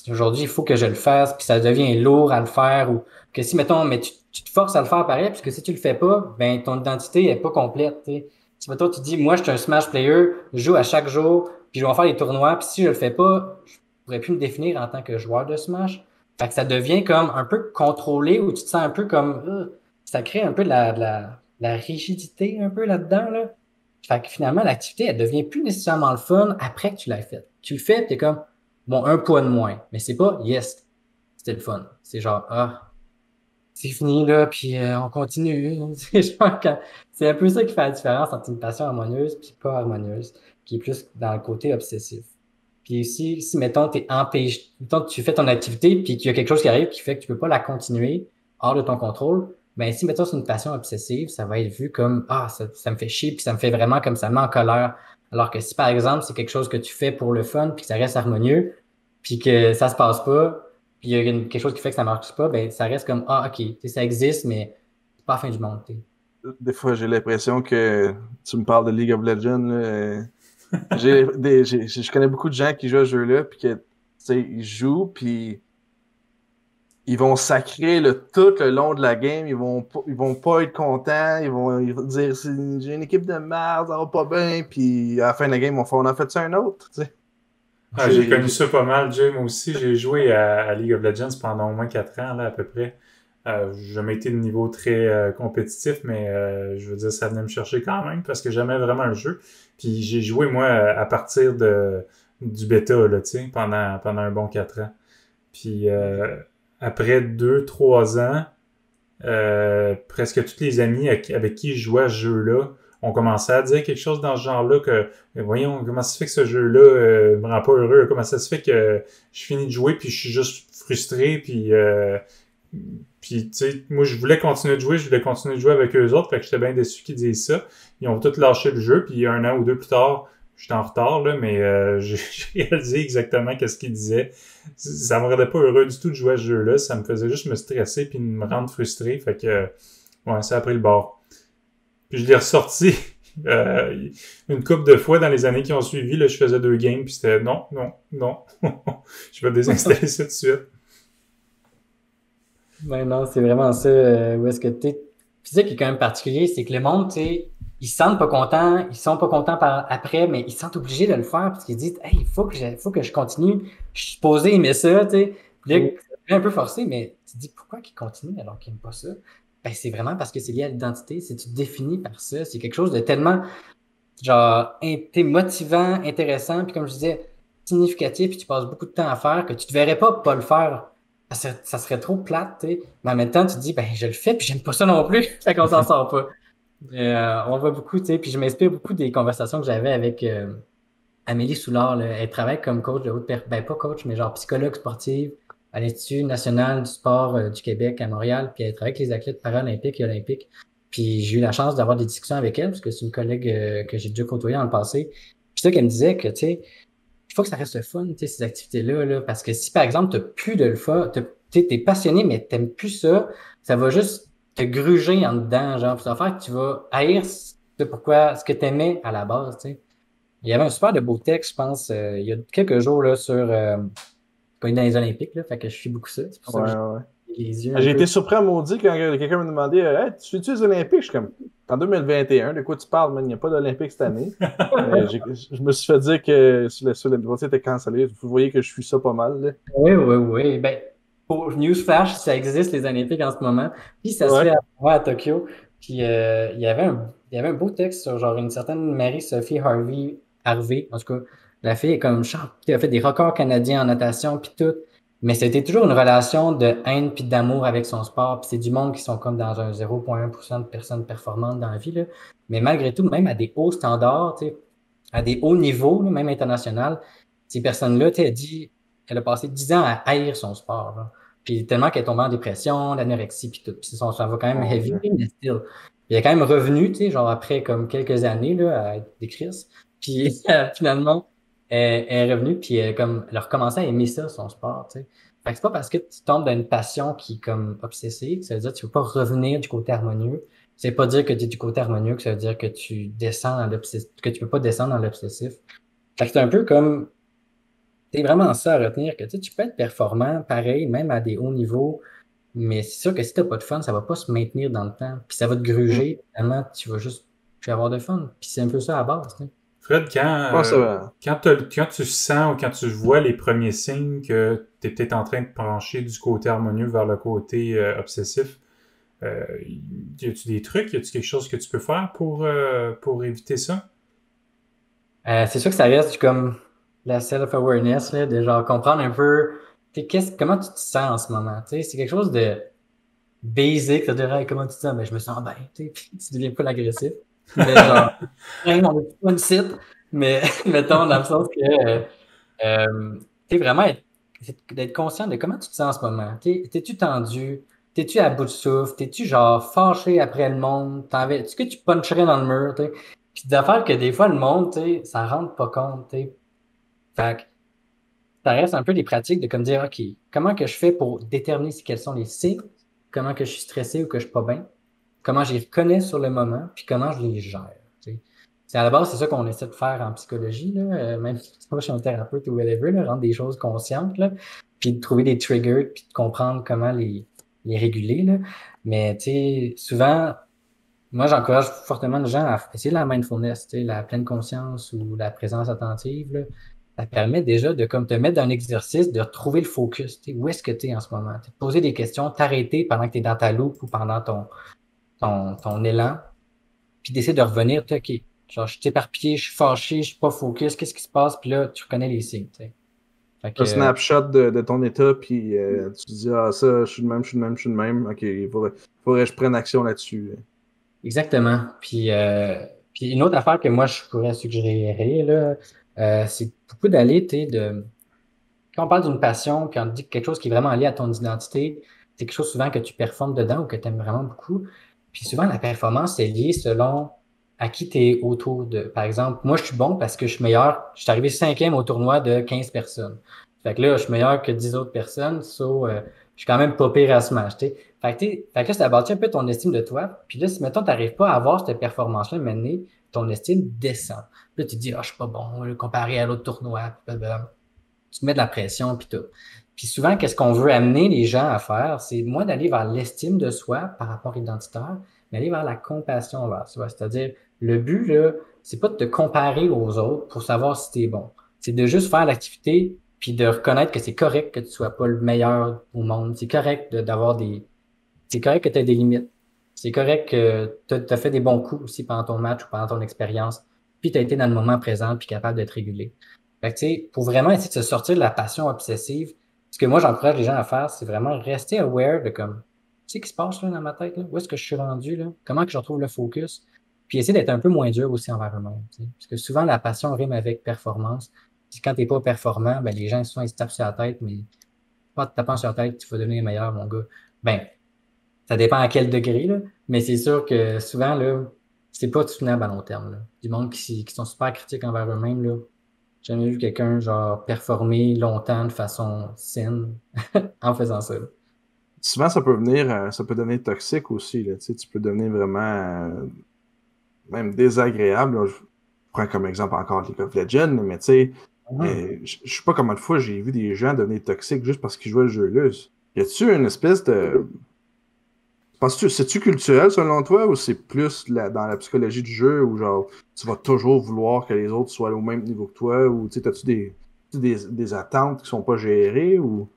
aujourd'hui, il faut que je le fasse, puis ça devient lourd à le faire, ou que si, mettons, mais tu te forces à le faire pareil, parce que si tu le fais pas, ben, ton identité est pas complète, tu sais. Si, mettons, tu dis, moi, je suis un Smash player, je joue à chaque jour, puis je vais en faire des tournois, puis si je le fais pas, je pourrais plus me définir en tant que joueur de Smash. Fait que ça devient comme un peu contrôlé, ou tu te sens un peu comme, ça crée un peu de la rigidité un peu là-dedans, là. Fait que finalement, l'activité, elle devient plus nécessairement le fun après que tu l'as faite. Tu le fais, puis t'es comme, bon, un poids de moins. Mais c'est pas, yes, c'était le fun. C'est genre, c'est fini, là, puis on continue. C'est un peu ça qui fait la différence entre une passion harmonieuse puis pas harmonieuse, qui est plus dans le côté obsessif. Puis si mettons, t'es empêché, mettons, tu fais ton activité, puis qu'il y a quelque chose qui arrive qui fait que tu peux pas la continuer hors de ton contrôle, ben si, mettons, c'est une passion obsessive, ça va être vu comme, ça me fait chier, puis ça me fait vraiment comme ça me met en colère. Alors que si, par exemple, c'est quelque chose que tu fais pour le fun, puis que ça reste harmonieux, puis que ça se passe pas, puis il y a quelque chose qui fait que ça marche pas, ben ça reste comme, ok, tu sais, ça existe, mais c'est pas la fin du monde, tu sais. Des fois, j'ai l'impression que tu me parles de League of Legends. Là, je connais beaucoup de gens qui jouent à ce jeu-là, puis que, tu sais, ils jouent, puis ils vont sacrer tout le long de la game. Ils vont pas être contents. Ils vont dire j'ai une équipe de merde, ça va pas bien. Puis à la fin de la game, on a fait ça un autre. Tu sais. J'ai connu ça pas mal, Jay. Moi aussi, j'ai joué à League of Legends pendant au moins 4 ans, là, à peu près. J'ai jamais été de niveau très compétitif, mais je veux dire, ça venait me chercher quand même parce que j'aimais vraiment le jeu. Puis j'ai joué, moi, à partir du bêta, là, tu sais, pendant un bon 4 ans. Puis après 2-3 ans, presque tous les amis avec qui je jouais à ce jeu-là ont commencé à dire quelque chose dans ce genre-là que voyons, comment ça se fait que ce jeu-là me rend pas heureux, comment ça se fait que je finis de jouer puis je suis juste frustré puis tu sais, moi je voulais continuer de jouer avec eux autres, fait que j'étais bien déçu qu'ils disent ça. Ils ont tous lâché le jeu, puis 1 an ou 2 plus tard, j'étais en retard, là, mais j'ai réalisé exactement qu'est-ce qu'ils disaient. Ça me rendait pas heureux du tout de jouer à ce jeu-là, ça me faisait juste me stresser puis me rendre frustré, fait que ouais, ça a pris le bord. Puis je l'ai ressorti une couple de fois dans les années qui ont suivi, là, je faisais 2 games, puis c'était non. Je vais désinstaller ça tout de suite. Ben non, c'est vraiment ça. Où est-ce que t'es. Puis ça qui est quand même particulier, c'est que le monde, tu sais, ils se sentent pas contents, ils sont pas contents après, mais ils se sentent obligés de le faire parce qu'ils disent, hey, il faut que je continue. Je suis supposé aimer ça, tu sais. Puis là, c'est un peu forcé, mais tu te dis pourquoi qu'ils continuent alors qu'ils n'aiment pas ça? Ben, c'est vraiment parce que c'est lié à l'identité, c'est tu te définis par ça. C'est quelque chose de tellement, genre, t'es motivant, intéressant, puis comme je disais, significatif, puis tu passes beaucoup de temps à faire que tu te verrais pas le faire. Ça serait trop plate, tu sais. Mais en même temps, tu te dis, ben, je le fais, puis j'aime pas ça non plus. Fait qu'on s'en sort pas. On voit beaucoup, tu sais, puis je m'inspire beaucoup des conversations que j'avais avec Amélie Soulard, là. Elle travaille comme coach de haute ben pas coach, mais genre psychologue sportive. à l'Institut national du sport du Québec à Montréal, puis elle travaille avec les athlètes paralympiques et olympiques. Puis j'ai eu la chance d'avoir des discussions avec elle, parce que c'est une collègue que j'ai déjà côtoyée dans le passé. Puis c'est ça qu'elle me disait que, tu sais, il faut que ça reste le fun, tu sais, ces activités-là, là, parce que si, par exemple, t'as plus de le fun, t'es passionné, mais t'aimes plus ça, ça va juste te gruger en dedans, genre, puis ça va faire que tu vas haïr ce que t'aimais à la base, tu sais. Il y avait un super de beau texte, je pense, il y a quelques jours, là, sur, quand il est dans les Olympiques, là, fait que je suis beaucoup ça, c'est pour ça que Ouais, j'ai ouais. les yeux un J'ai peu. été surpris à maudit quand quelqu'un me demandait Hey, tu fais-tu les Olympiques? Je suis comme en 2021, de quoi tu parles, man? Il n'y a pas d'Olympiques cette année. Je me suis fait dire que sur l'université était cancellé. Vous voyez que je suis ça pas mal, là. Oui, oui, oui. Ben, pour Newsflash, ça existe, les Olympiques en ce moment. Puis ça se Ouais. fait à Tokyo. Puis il y avait un beau texte sur genre une certaine Marie-Sophie Harvey. En tout cas, la fille est comme qui a fait des records canadiens en natation, puis tout. Mais c'était toujours une relation de haine puis d'amour avec son sport. Puis c'est du monde qui sont comme dans un 0,1% de personnes performantes dans la vie, là. Mais malgré tout, même à des hauts standards, tu sais, à des hauts niveaux, là, même international, ces personnes-là, tu sais, elle a passé 10 ans à haïr son sport, là. Puis tellement qu'elle est tombée en dépression, l'anorexie, puis tout. Puis ça va quand même Mon heavy, Dieu. mais still. Puis elle est quand même revenue, tu sais, genre après comme quelques années, là, à être des crises. Puis finalement, elle est revenue, puis elle a recommencé à aimer ça, son sport, tu sais. Fait que c'est pas parce que tu tombes dans une passion qui est comme obsessive, ça veut dire que tu veux pas revenir du côté harmonieux. C'est pas dire que tu es du côté harmonieux, que ça veut dire que tu descends dans l'obsessif, que tu peux pas descendre dans l'obsessif. Fait que c'est un peu comme c'est vraiment ça à retenir, que tu sais, tu peux être performant, pareil, même à des hauts niveaux, mais c'est sûr que si t'as pas de fun, ça va pas se maintenir dans le temps. Puis ça va te Hmm. gruger, finalement, tu vas juste plus avoir de fun. Puis c'est un peu ça à la base, tu sais. Fred, Ouais, ça va. quand tu sens ou quand tu vois les premiers signes que tu es peut-être en train de pencher du côté harmonieux vers le côté obsessif, y a-tu des trucs? Y a-tu quelque chose que tu peux faire pour éviter ça? C'est sûr que ça reste comme la self-awareness, là, de genre comprendre un peu comment tu te sens en ce moment. Tu sais, c'est quelque chose de basic, de dire hey, comment tu te sens? Ben, je me sens bien, tu sais, puis tu deviens pas l'agressif. Mais genre, hey, on est pas une site, mais mettons dans le sens que tu sais, vraiment d'être conscient de comment tu te sens en ce moment. T'es-tu tendu? T'es-tu à bout de souffle? T'es-tu genre fâché après le monde? Est-ce que tu puncherais dans le mur? T'sais? Puis d'affaires que des fois le monde, tu sais, ça rend pas compte. T'sais. Fait que ça reste un peu des pratiques de comme dire, OK, comment que je fais pour déterminer quels sont les signes? Comment que je suis stressé ou que je suis pas bien? Comment je les reconnais sur le moment? Puis comment je les gère? T'sais. C'est à la base, c'est ça qu'on essaie de faire en psychologie, là, même si c'est pas chez un thérapeute ou whatever, là, rendre des choses conscientes, là, puis de trouver des triggers, puis de comprendre comment les réguler. Là. Mais tu sais, souvent, moi, j'encourage fortement les gens à essayer la mindfulness, tu sais, la pleine conscience ou la présence attentive. Là. Ça permet déjà de comme te mettre dans un exercice, de retrouver le focus. Tu sais, où est-ce que tu es en ce moment? Te poser des questions, t'arrêter pendant que tu es dans ta loupe ou pendant ton élan, puis d'essayer de revenir, tu sais, OK, genre, je suis éparpillé, je suis fâché, je suis pas focus, qu'est-ce qui se passe? Puis là, tu reconnais les signes, tu sais. Fait Un que, snapshot de ton état, puis tu te dis Ah, ça, je suis de même, je suis de même, je suis de même. Ok, faudrait que je prenne action là-dessus. exactement. Puis une autre affaire que moi, je pourrais suggérer, là, c'est beaucoup d'aller, tu sais, quand on parle d'une passion, quand on dit quelque chose qui est vraiment lié à ton identité, c'est quelque chose souvent que tu performes dedans ou que tu aimes vraiment beaucoup. Puis souvent, la performance est liée selon à qui tu es autour de. Par exemple, moi, je suis bon parce que je suis meilleur. Je suis arrivé cinquième au tournoi de 15 personnes. Fait que là, je suis meilleur que 10 autres personnes. Je suis quand même pas pire à Smash, tu sais. Fait que là, ça bâtit un peu ton estime de toi. Puis là, si, mettons, t'arrives pas à avoir cette performance-là, maintenant, ton estime descend. Puis là, tu te dis, ah, je suis pas bon, comparé à l'autre tournoi. Puis blablabla. Tu te mets de la pression, puis tout. Puis souvent, qu'est-ce qu'on veut amener les gens à faire? C'est moins d'aller vers l'estime de soi par rapport identitaire, mais aller vers la compassion envers soi. C'est-à-dire, le but, là, c'est pas de te comparer aux autres pour savoir si t'es bon. C'est de juste faire l'activité, puis de reconnaître que c'est correct que tu sois pas le meilleur au monde. C'est correct d'avoir c'est correct que tu aies des limites. C'est correct que tu as fait des bons coups aussi pendant ton match ou pendant ton expérience, puis tu as été dans le moment présent, puis capable d'être régulé. Fait que, tu sais, pour vraiment essayer de se sortir de la passion obsessive, ce que moi j'encourage les gens à faire, c'est vraiment rester aware de comme, tu sais, ce qui se passe là dans ma tête, là? Où est-ce que je suis rendu, là? Comment que je retrouve le focus? Puis essayer d'être un peu moins dur aussi envers eux-mêmes. Tu sais. Parce que souvent, la passion rime avec performance. Puis quand t'es pas performant, ben les gens, souvent, ils se tapent sur la tête, mais pas te tapant sur la tête, tu vas devenir meilleur, mon gars. Ben, ça dépend à quel degré, là. Mais c'est sûr que souvent, là, c'est pas soutenable à long terme, là. Du monde qui sont super critiques envers eux-mêmes, là. J'ai jamais vu quelqu'un, genre, performer longtemps de façon saine en faisant ça, là. Souvent, ça peut devenir toxique aussi, là, tu sais, tu peux devenir vraiment même désagréable. Là. Je prends comme exemple encore League of Legends, mais tu sais, je sais pas combien de fois j'ai vu des gens devenir toxiques juste parce qu'ils jouaient le jeu-là. Y a-tu une espèce de... Penses-tu, c'est-tu culturel selon toi ou c'est plus dans la psychologie du jeu où genre tu vas toujours vouloir que les autres soient au même niveau que toi ou tu sais, t'as-tu des attentes qui sont pas gérées ou...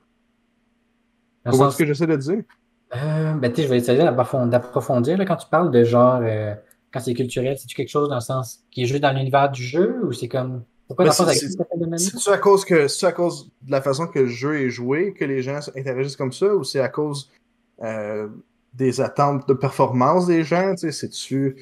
Dans le Comment est-ce sens, que j'essaie de dire? ben, tu sais, je vais essayer d'approfondir, là, quand tu parles de genre, quand c'est culturel, c'est-tu quelque chose dans le sens qui est juste dans l'univers du jeu ou c'est comme, pourquoi Ben, dans le sens avec ce domaine-là? c'est-tu à cause de la façon que le jeu est joué que les gens interagissent comme ça ou c'est à cause euh, des attentes de performance des gens? Tu sais,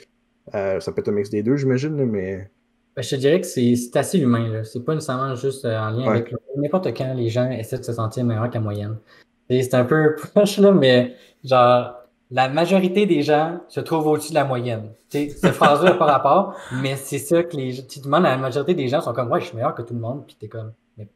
ça peut être un mix des deux, j'imagine, là, mais Ben, je te dirais que c'est assez humain, là. C'est pas nécessairement juste en lien ouais. avec n'importe quand les gens essaient de se sentir meilleurs qu'à moyenne. Et c'est un peu proche, là, mais genre, la majorité des gens se trouvent au-dessus de la moyenne. Tu sais, cette phrase-là n'a pas rapport, mais c'est ça que tu demandes à la majorité des gens sont comme, ouais, je suis meilleur que tout le monde, puis t'es comme, mais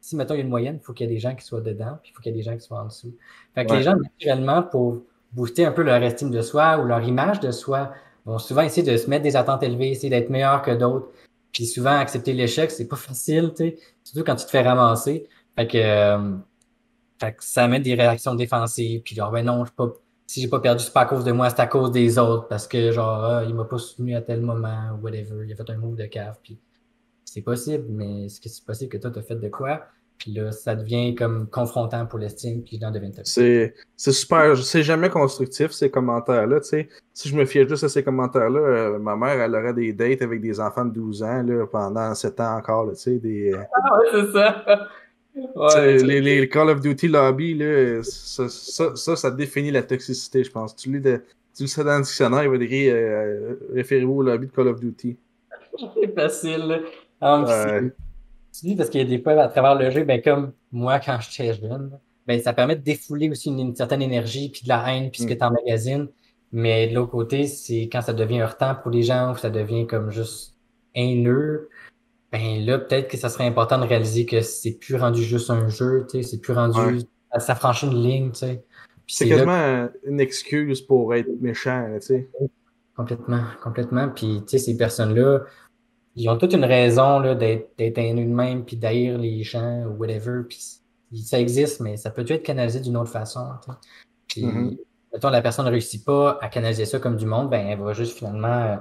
si, mettons, il y a une moyenne, il faut qu'il y ait des gens qui soient dedans, puis il faut qu'il y ait des gens qui soient en dessous. Fait que les Ouais. gens, naturellement, pour booster un peu leur estime de soi ou leur image de soi, vont souvent essayer de se mettre des attentes élevées, essayer d'être meilleur que d'autres. Puis souvent, accepter l'échec, c'est pas facile, tu sais, surtout quand tu te fais ramasser. Fait que, fait que ça met des réactions défensives, puis genre, ben non, si j'ai pas perdu, c'est pas à cause de moi, c'est à cause des autres, parce que genre, il m'a pas soutenu à tel moment, ou whatever, il a fait un move de cave, puis c'est possible, mais est-ce que c'est possible que toi, t'as fait de quoi? Puis là, ça devient comme confrontant pour l'estime, puis les gens deviennent toxiques. C'est super, c'est jamais constructif ces commentaires-là, tu sais. Si je me fiais juste à ces commentaires-là, ma mère, elle aurait des dates avec des enfants de 12 ans là, pendant 7 ans encore, là, tu sais, Ah ouais, c'est ça. tu Ouais, sais, les Call of Duty lobby, là, ça définit la toxicité, je pense. Tu le sais dans le dictionnaire, il va dire référez-vous au lobby de Call of Duty. c'est facile, là. Puis Euh, tu dis parce qu'il y a des fois à travers le jeu, ben comme moi quand j'étais jeune, ben ça permet de défouler aussi une certaine énergie, puis de la haine, puis ce que hmm. t'emmagasines. Mais de l'autre côté, c'est quand ça devient heurtant pour les gens, ou ça devient comme juste haineux, ben là, peut-être que ça serait important de réaliser que c'est plus rendu juste un jeu, tu sais, c'est plus rendu, Ouais. ça franchit une ligne, tu sais. Puis C'est c'est là quasiment une excuse pour être méchant, là, tu sais. complètement, complètement. Puis tu sais, ces personnes-là, ils ont toute une raison là, d'être haineux de même, puis d'haïr les gens ou whatever. Puis ça existe, mais ça peut être canalisé d'une autre façon, tu sais. Mhm. Puis, mettons, la personne ne réussit pas à canaliser ça comme du monde, ben elle va juste finalement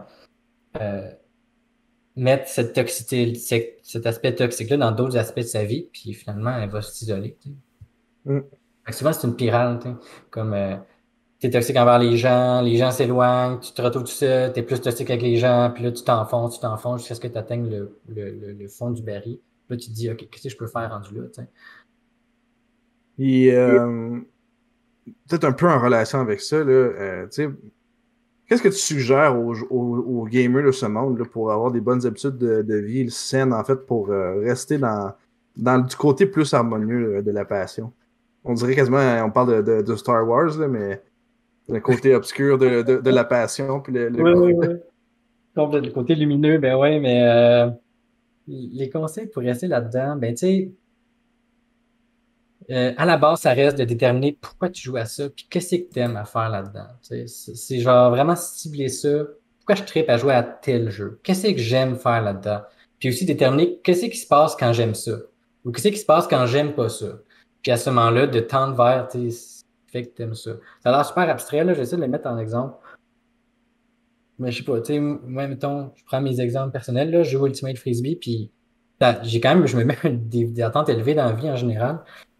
euh, mettre cette toxicité, cet aspect toxique-là dans d'autres aspects de sa vie, puis finalement, elle va s'isoler, tu sais. Hmm. Fait que souvent, c'est une spirale, tu sais. Comme t'es toxique envers les gens s'éloignent, tu te retrouves tout seul, t'es plus toxique avec les gens, puis là, tu t'enfonces jusqu'à ce que tu atteignes le fond du baril. Là, tu te dis, OK, qu'est-ce que je peux faire rendu là, tu sais. Puis, peut-être un peu en relation avec ça, là, tu sais, qu'est-ce que tu suggères aux gamers de ce monde là, pour avoir des bonnes habitudes de vie saines, en fait, pour rester du côté plus harmonieux de la passion? On dirait quasiment, on parle de Star Wars, là, mais le côté obscur de la passion. Puis Oui, oui, oui. Le côté lumineux, ben ouais, mais les conseils pour rester là-dedans, ben tu sais, à la base, ça reste de déterminer pourquoi tu joues à ça, puis qu'est-ce que tu aimes à faire là-dedans. Tu sais, c'est genre vraiment cibler ça. Pourquoi je trippe à jouer à tel jeu? Qu'est-ce que j'aime faire là-dedans? Puis aussi déterminer qu'est-ce qui se passe quand j'aime ça, ou qu'est-ce qui se passe quand j'aime pas ça. Puis à ce moment-là, de tendre vers, tu sais, ce qui fait que t'aimes ça. Ça a l'air super abstrait, là, j'essaie de le mettre en exemple. Mais je sais pas, tu sais, moi, mettons, je prends mes exemples personnels, là, je joue Ultimate Frisbee, puis j'ai quand même, je me mets des attentes élevées dans la vie en général.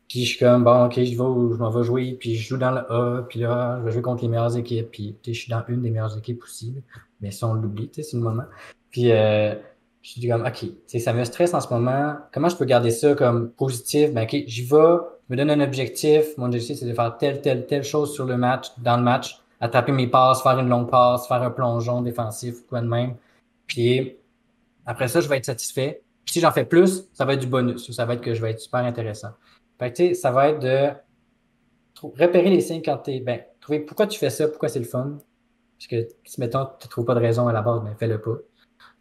Puis je suis comme, bon, ok, je m'en vais jouer, puis je joue dans le A, puis là, je vais jouer contre les meilleures équipes, puis tu sais, je suis dans une des meilleures équipes aussi, là. Mais ça, on l'oublie, tu sais, c'est le moment. Puis je dis comme, ok, tu sais, ça me stresse en ce moment, comment je peux garder ça comme positif? Ben, ok, j'y vais, je me donne un objectif, mon objectif, c'est de faire telle chose sur le match, dans le match, attraper mes passes, faire une longue passe, faire un plongeon défensif, quoi de même. Puis après ça, je vais être satisfait. Puis si j'en fais plus, ça va être du bonus, ça va être que je vais être super intéressant. Fait que, tu sais, ça va être de repérer les signes quand trouver pourquoi tu fais ça, pourquoi c'est le fun. Parce que, si mettons, tu trouves pas de raison à la base, ben, fais-le pas.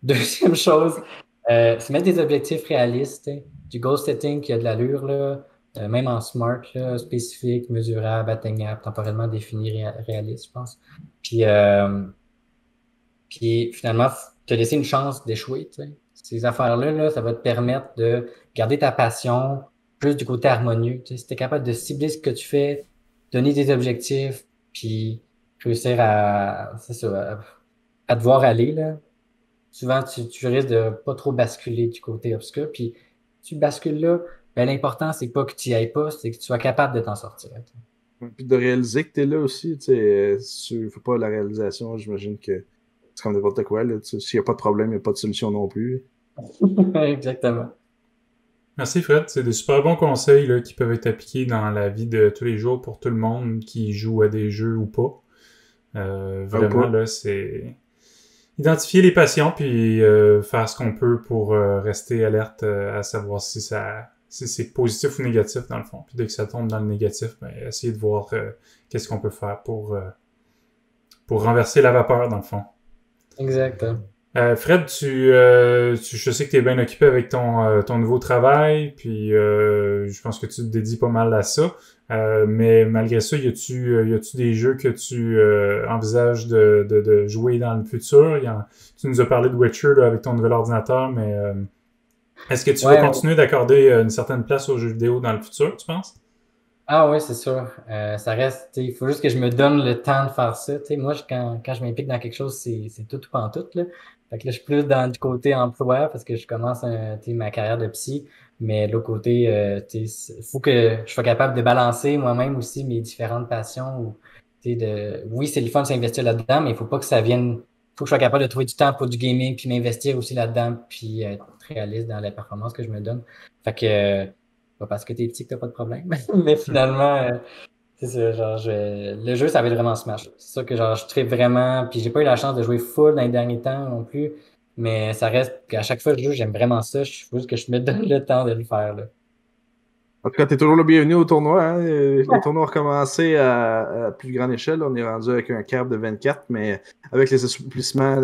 Deuxième chose, se mettre des objectifs réalistes, t'sais. Du goal setting qui a de l'allure, là, même en SMART, là, spécifique, mesurable, atteignable, temporellement défini, réaliste, je pense. Puis finalement, te laisser une chance d'échouer, tu sais. Ces affaires-là, là, ça va te permettre de garder ta passion plus du côté harmonieux. Tu sais, si tu es capable de cibler ce que tu fais, donner des objectifs, puis réussir c'est ça, à te voir aller, là. Souvent, tu risques de pas trop basculer du côté obscur. Puis tu bascules là, ben, l'important, c'est pas que tu y ailles pas, c'est que tu sois capable de t'en sortir. Puis de réaliser que t'es là aussi, tu sais, si tu fais pas la réalisation, j'imagine que c'est comme n'importe quoi, là. S'il y a pas de problème, il n'y a pas de solution non plus. Exactement. Merci Fred, c'est des super bons conseils là, qui peuvent être appliqués dans la vie de tous les jours pour tout le monde qui joue à des jeux ou pas. Vraiment, là, c'est identifier les passions puis faire ce qu'on peut pour rester alerte à savoir si c'est positif ou négatif dans le fond. Puis dès que ça tombe dans le négatif, ben, essayer de voir qu'est-ce qu'on peut faire pour renverser la vapeur dans le fond. Exact. Fred, je sais que tu es bien occupé avec ton nouveau travail, puis je pense que tu te dédies pas mal à ça. Mais malgré ça, y a-tu des jeux que tu envisages de jouer dans le futur? Tu nous as parlé de Witcher là, avec ton nouvel ordinateur, mais est-ce que tu vas continuer d'accorder une certaine place aux jeux vidéo dans le futur, tu penses? Ah oui, c'est sûr. Ça reste, il faut juste que je me donne le temps de faire ça. T'sais, moi, quand je m'implique dans quelque chose, c'est tout ou pas en tout, là. Fait que là, je suis plus du côté emploi parce que je commence ma carrière de psy. Mais de l'autre côté, il faut que je sois capable de balancer moi-même aussi mes différentes passions. Oui, c'est le fun de s'investir là-dedans, mais il faut pas que ça vienne. Faut que je sois capable de trouver du temps pour du gaming, puis m'investir aussi là-dedans, puis être réaliste dans la performance que je me donne. Fait que pas parce que t'es petit que t'as pas de problème. Mais finalement, c'est ça, genre, le jeu, ça va être vraiment Smash. C'est ça que, genre, je tripe vraiment, puis j'ai pas eu la chance de jouer full dans les derniers temps non plus, mais ça reste qu'à chaque fois que je joue, j'aime vraiment ça. Je faut juste que je me donne le temps de le faire, là. En tout cas, t'es toujours le bienvenu au tournoi, hein. Les tournois ont recommencé à plus grande échelle. On est rendu avec un cap de 24, mais avec les assouplissements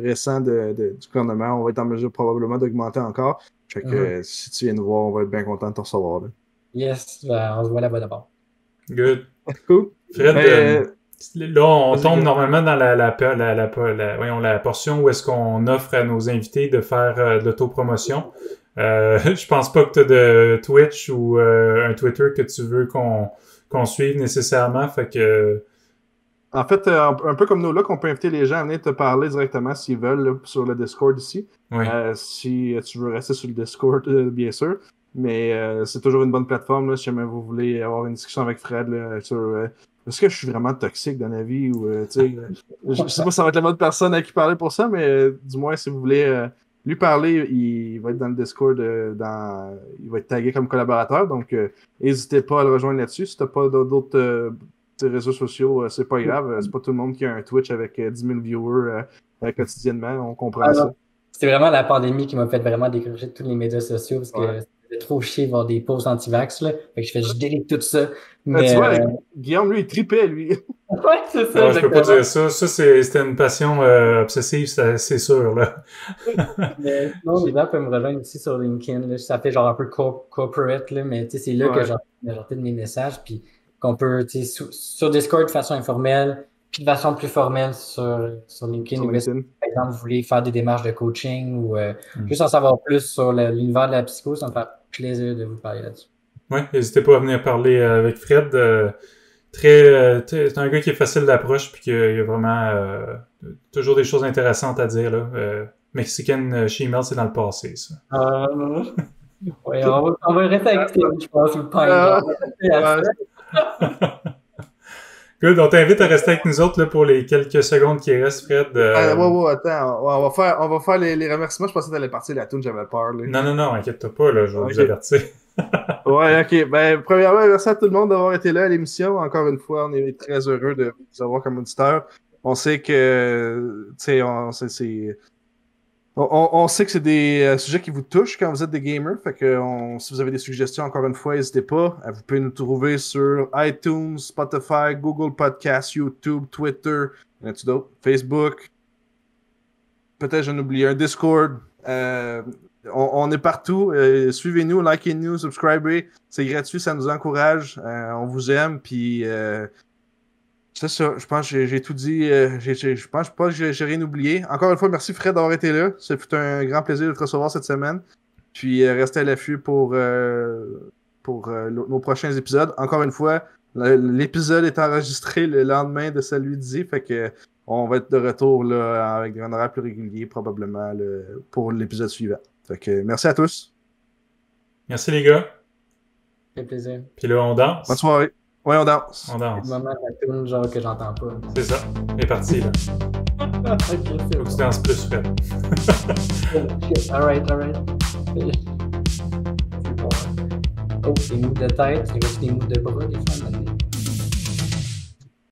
récents du gouvernement, on va être en mesure probablement d'augmenter encore. Fait que si tu viens nous voir, on va être bien content de te recevoir, là. Yes, ben, on se voit là-bas d'abord. Good. Cool. Fred, là, on tombe normalement dans la portion où est-ce qu'on offre à nos invités de faire de l'autopromotion. Je pense pas que tu as de Twitch ou un Twitter que tu veux qu'on suive nécessairement. Fait que. En fait, un peu comme nous là, qu'on peut inviter les gens à venir te parler directement s'ils veulent là, sur le Discord ici. Oui. Si tu veux rester sur le Discord, bien sûr. Mais c'est toujours une bonne plateforme là, si jamais vous voulez avoir une discussion avec Fred là, sur est-ce que je suis vraiment toxique dans la vie ou tu sais, je sais pas si ça va être la bonne personne à qui parler pour ça, mais du moins si vous voulez lui parler, il va être dans le Discord, il va être tagué comme collaborateur, donc n'hésitez pas à le rejoindre là-dessus. Si t'as pas d'autres réseaux sociaux, c'est pas grave, c'est pas tout le monde qui a un Twitch avec 10 000 viewers quotidiennement, on comprend ça. C'est vraiment la pandémie qui m'a fait vraiment décrocher de tous les médias sociaux parce que c'était trop chier de voir des posts anti-vax, là. Fait que je délite tout ça. Mais tu vois, Guillaume, lui, il tripait, lui. Ouais, c'est ça. Alors, je peux pas dire ça. Ça, c'était une passion obsessive, c'est sûr, là. Mais sinon, les gens peuvent me rejoindre aussi sur LinkedIn, là. Ça fait genre un peu corporate, là, mais tu sais, c'est là que j'ai majorité de mes messages, puis qu'on peut, tu sais, sur Discord de façon informelle, puis de façon plus formelle sur LinkedIn. Par exemple, vous voulez faire des démarches de coaching ou juste en savoir plus sur l'univers de la psycho, ça me fait plaisir de vous parler là-dessus. Oui, n'hésitez pas à venir parler avec Fred. C'est un gars qui est facile d'approche puis qui a vraiment toujours des choses intéressantes à dire, là. Mexican She-Mail, c'est dans le passé, ça. Oui, on va rester avec ça, je pense, ou pas. Good, on t'invite à rester avec nous autres là, pour les quelques secondes qui restent, Fred. Attends, on va faire les remerciements. Je pensais que t'allais partir la toune, j'avais peur. Là. Non, inquiète-toi pas, là, je vais vous avertir. Ouais, ok. Ben, premièrement, merci à tout le monde d'avoir été là à l'émission. Encore une fois, on est très heureux de vous avoir comme auditeur. On sait que, tu sais, On sait que c'est des sujets qui vous touchent quand vous êtes des gamers. Fait que si vous avez des suggestions, encore une fois, n'hésitez pas. Vous pouvez nous trouver sur iTunes, Spotify, Google Podcasts, YouTube, Twitter, y en a-tu d'autres? Facebook. Peut-être j'en oublie un. Discord. On est partout. Suivez-nous, likez-nous, subscribez. C'est gratuit, ça nous encourage. On vous aime. Puis c'est ça. Je pense que j'ai tout dit. Je pense pas que j'ai rien oublié. Encore une fois, merci Fred d'avoir été là. Ça fut un grand plaisir de te recevoir cette semaine. Puis restez à l'affût pour nos prochains épisodes. Encore une fois, l'épisode est enregistré le lendemain de celui d'Izzy. Fait que on va être de retour là, avec un horaire plus régulier probablement pour l'épisode suivant. Fait que merci à tous. Merci les gars. Ça fait plaisir. Puis là, on danse. Bonne soirée. Ouais, on danse. On danse. C'est le moment de la tune, genre que j'entends pas. C'est ça. Elle est parti là. Ok, c'est Faut que bon. tu danses plus, Fred. Alright. C'est bon. Oh, des moves de tête, il reste des moves de bras des fois maintenant.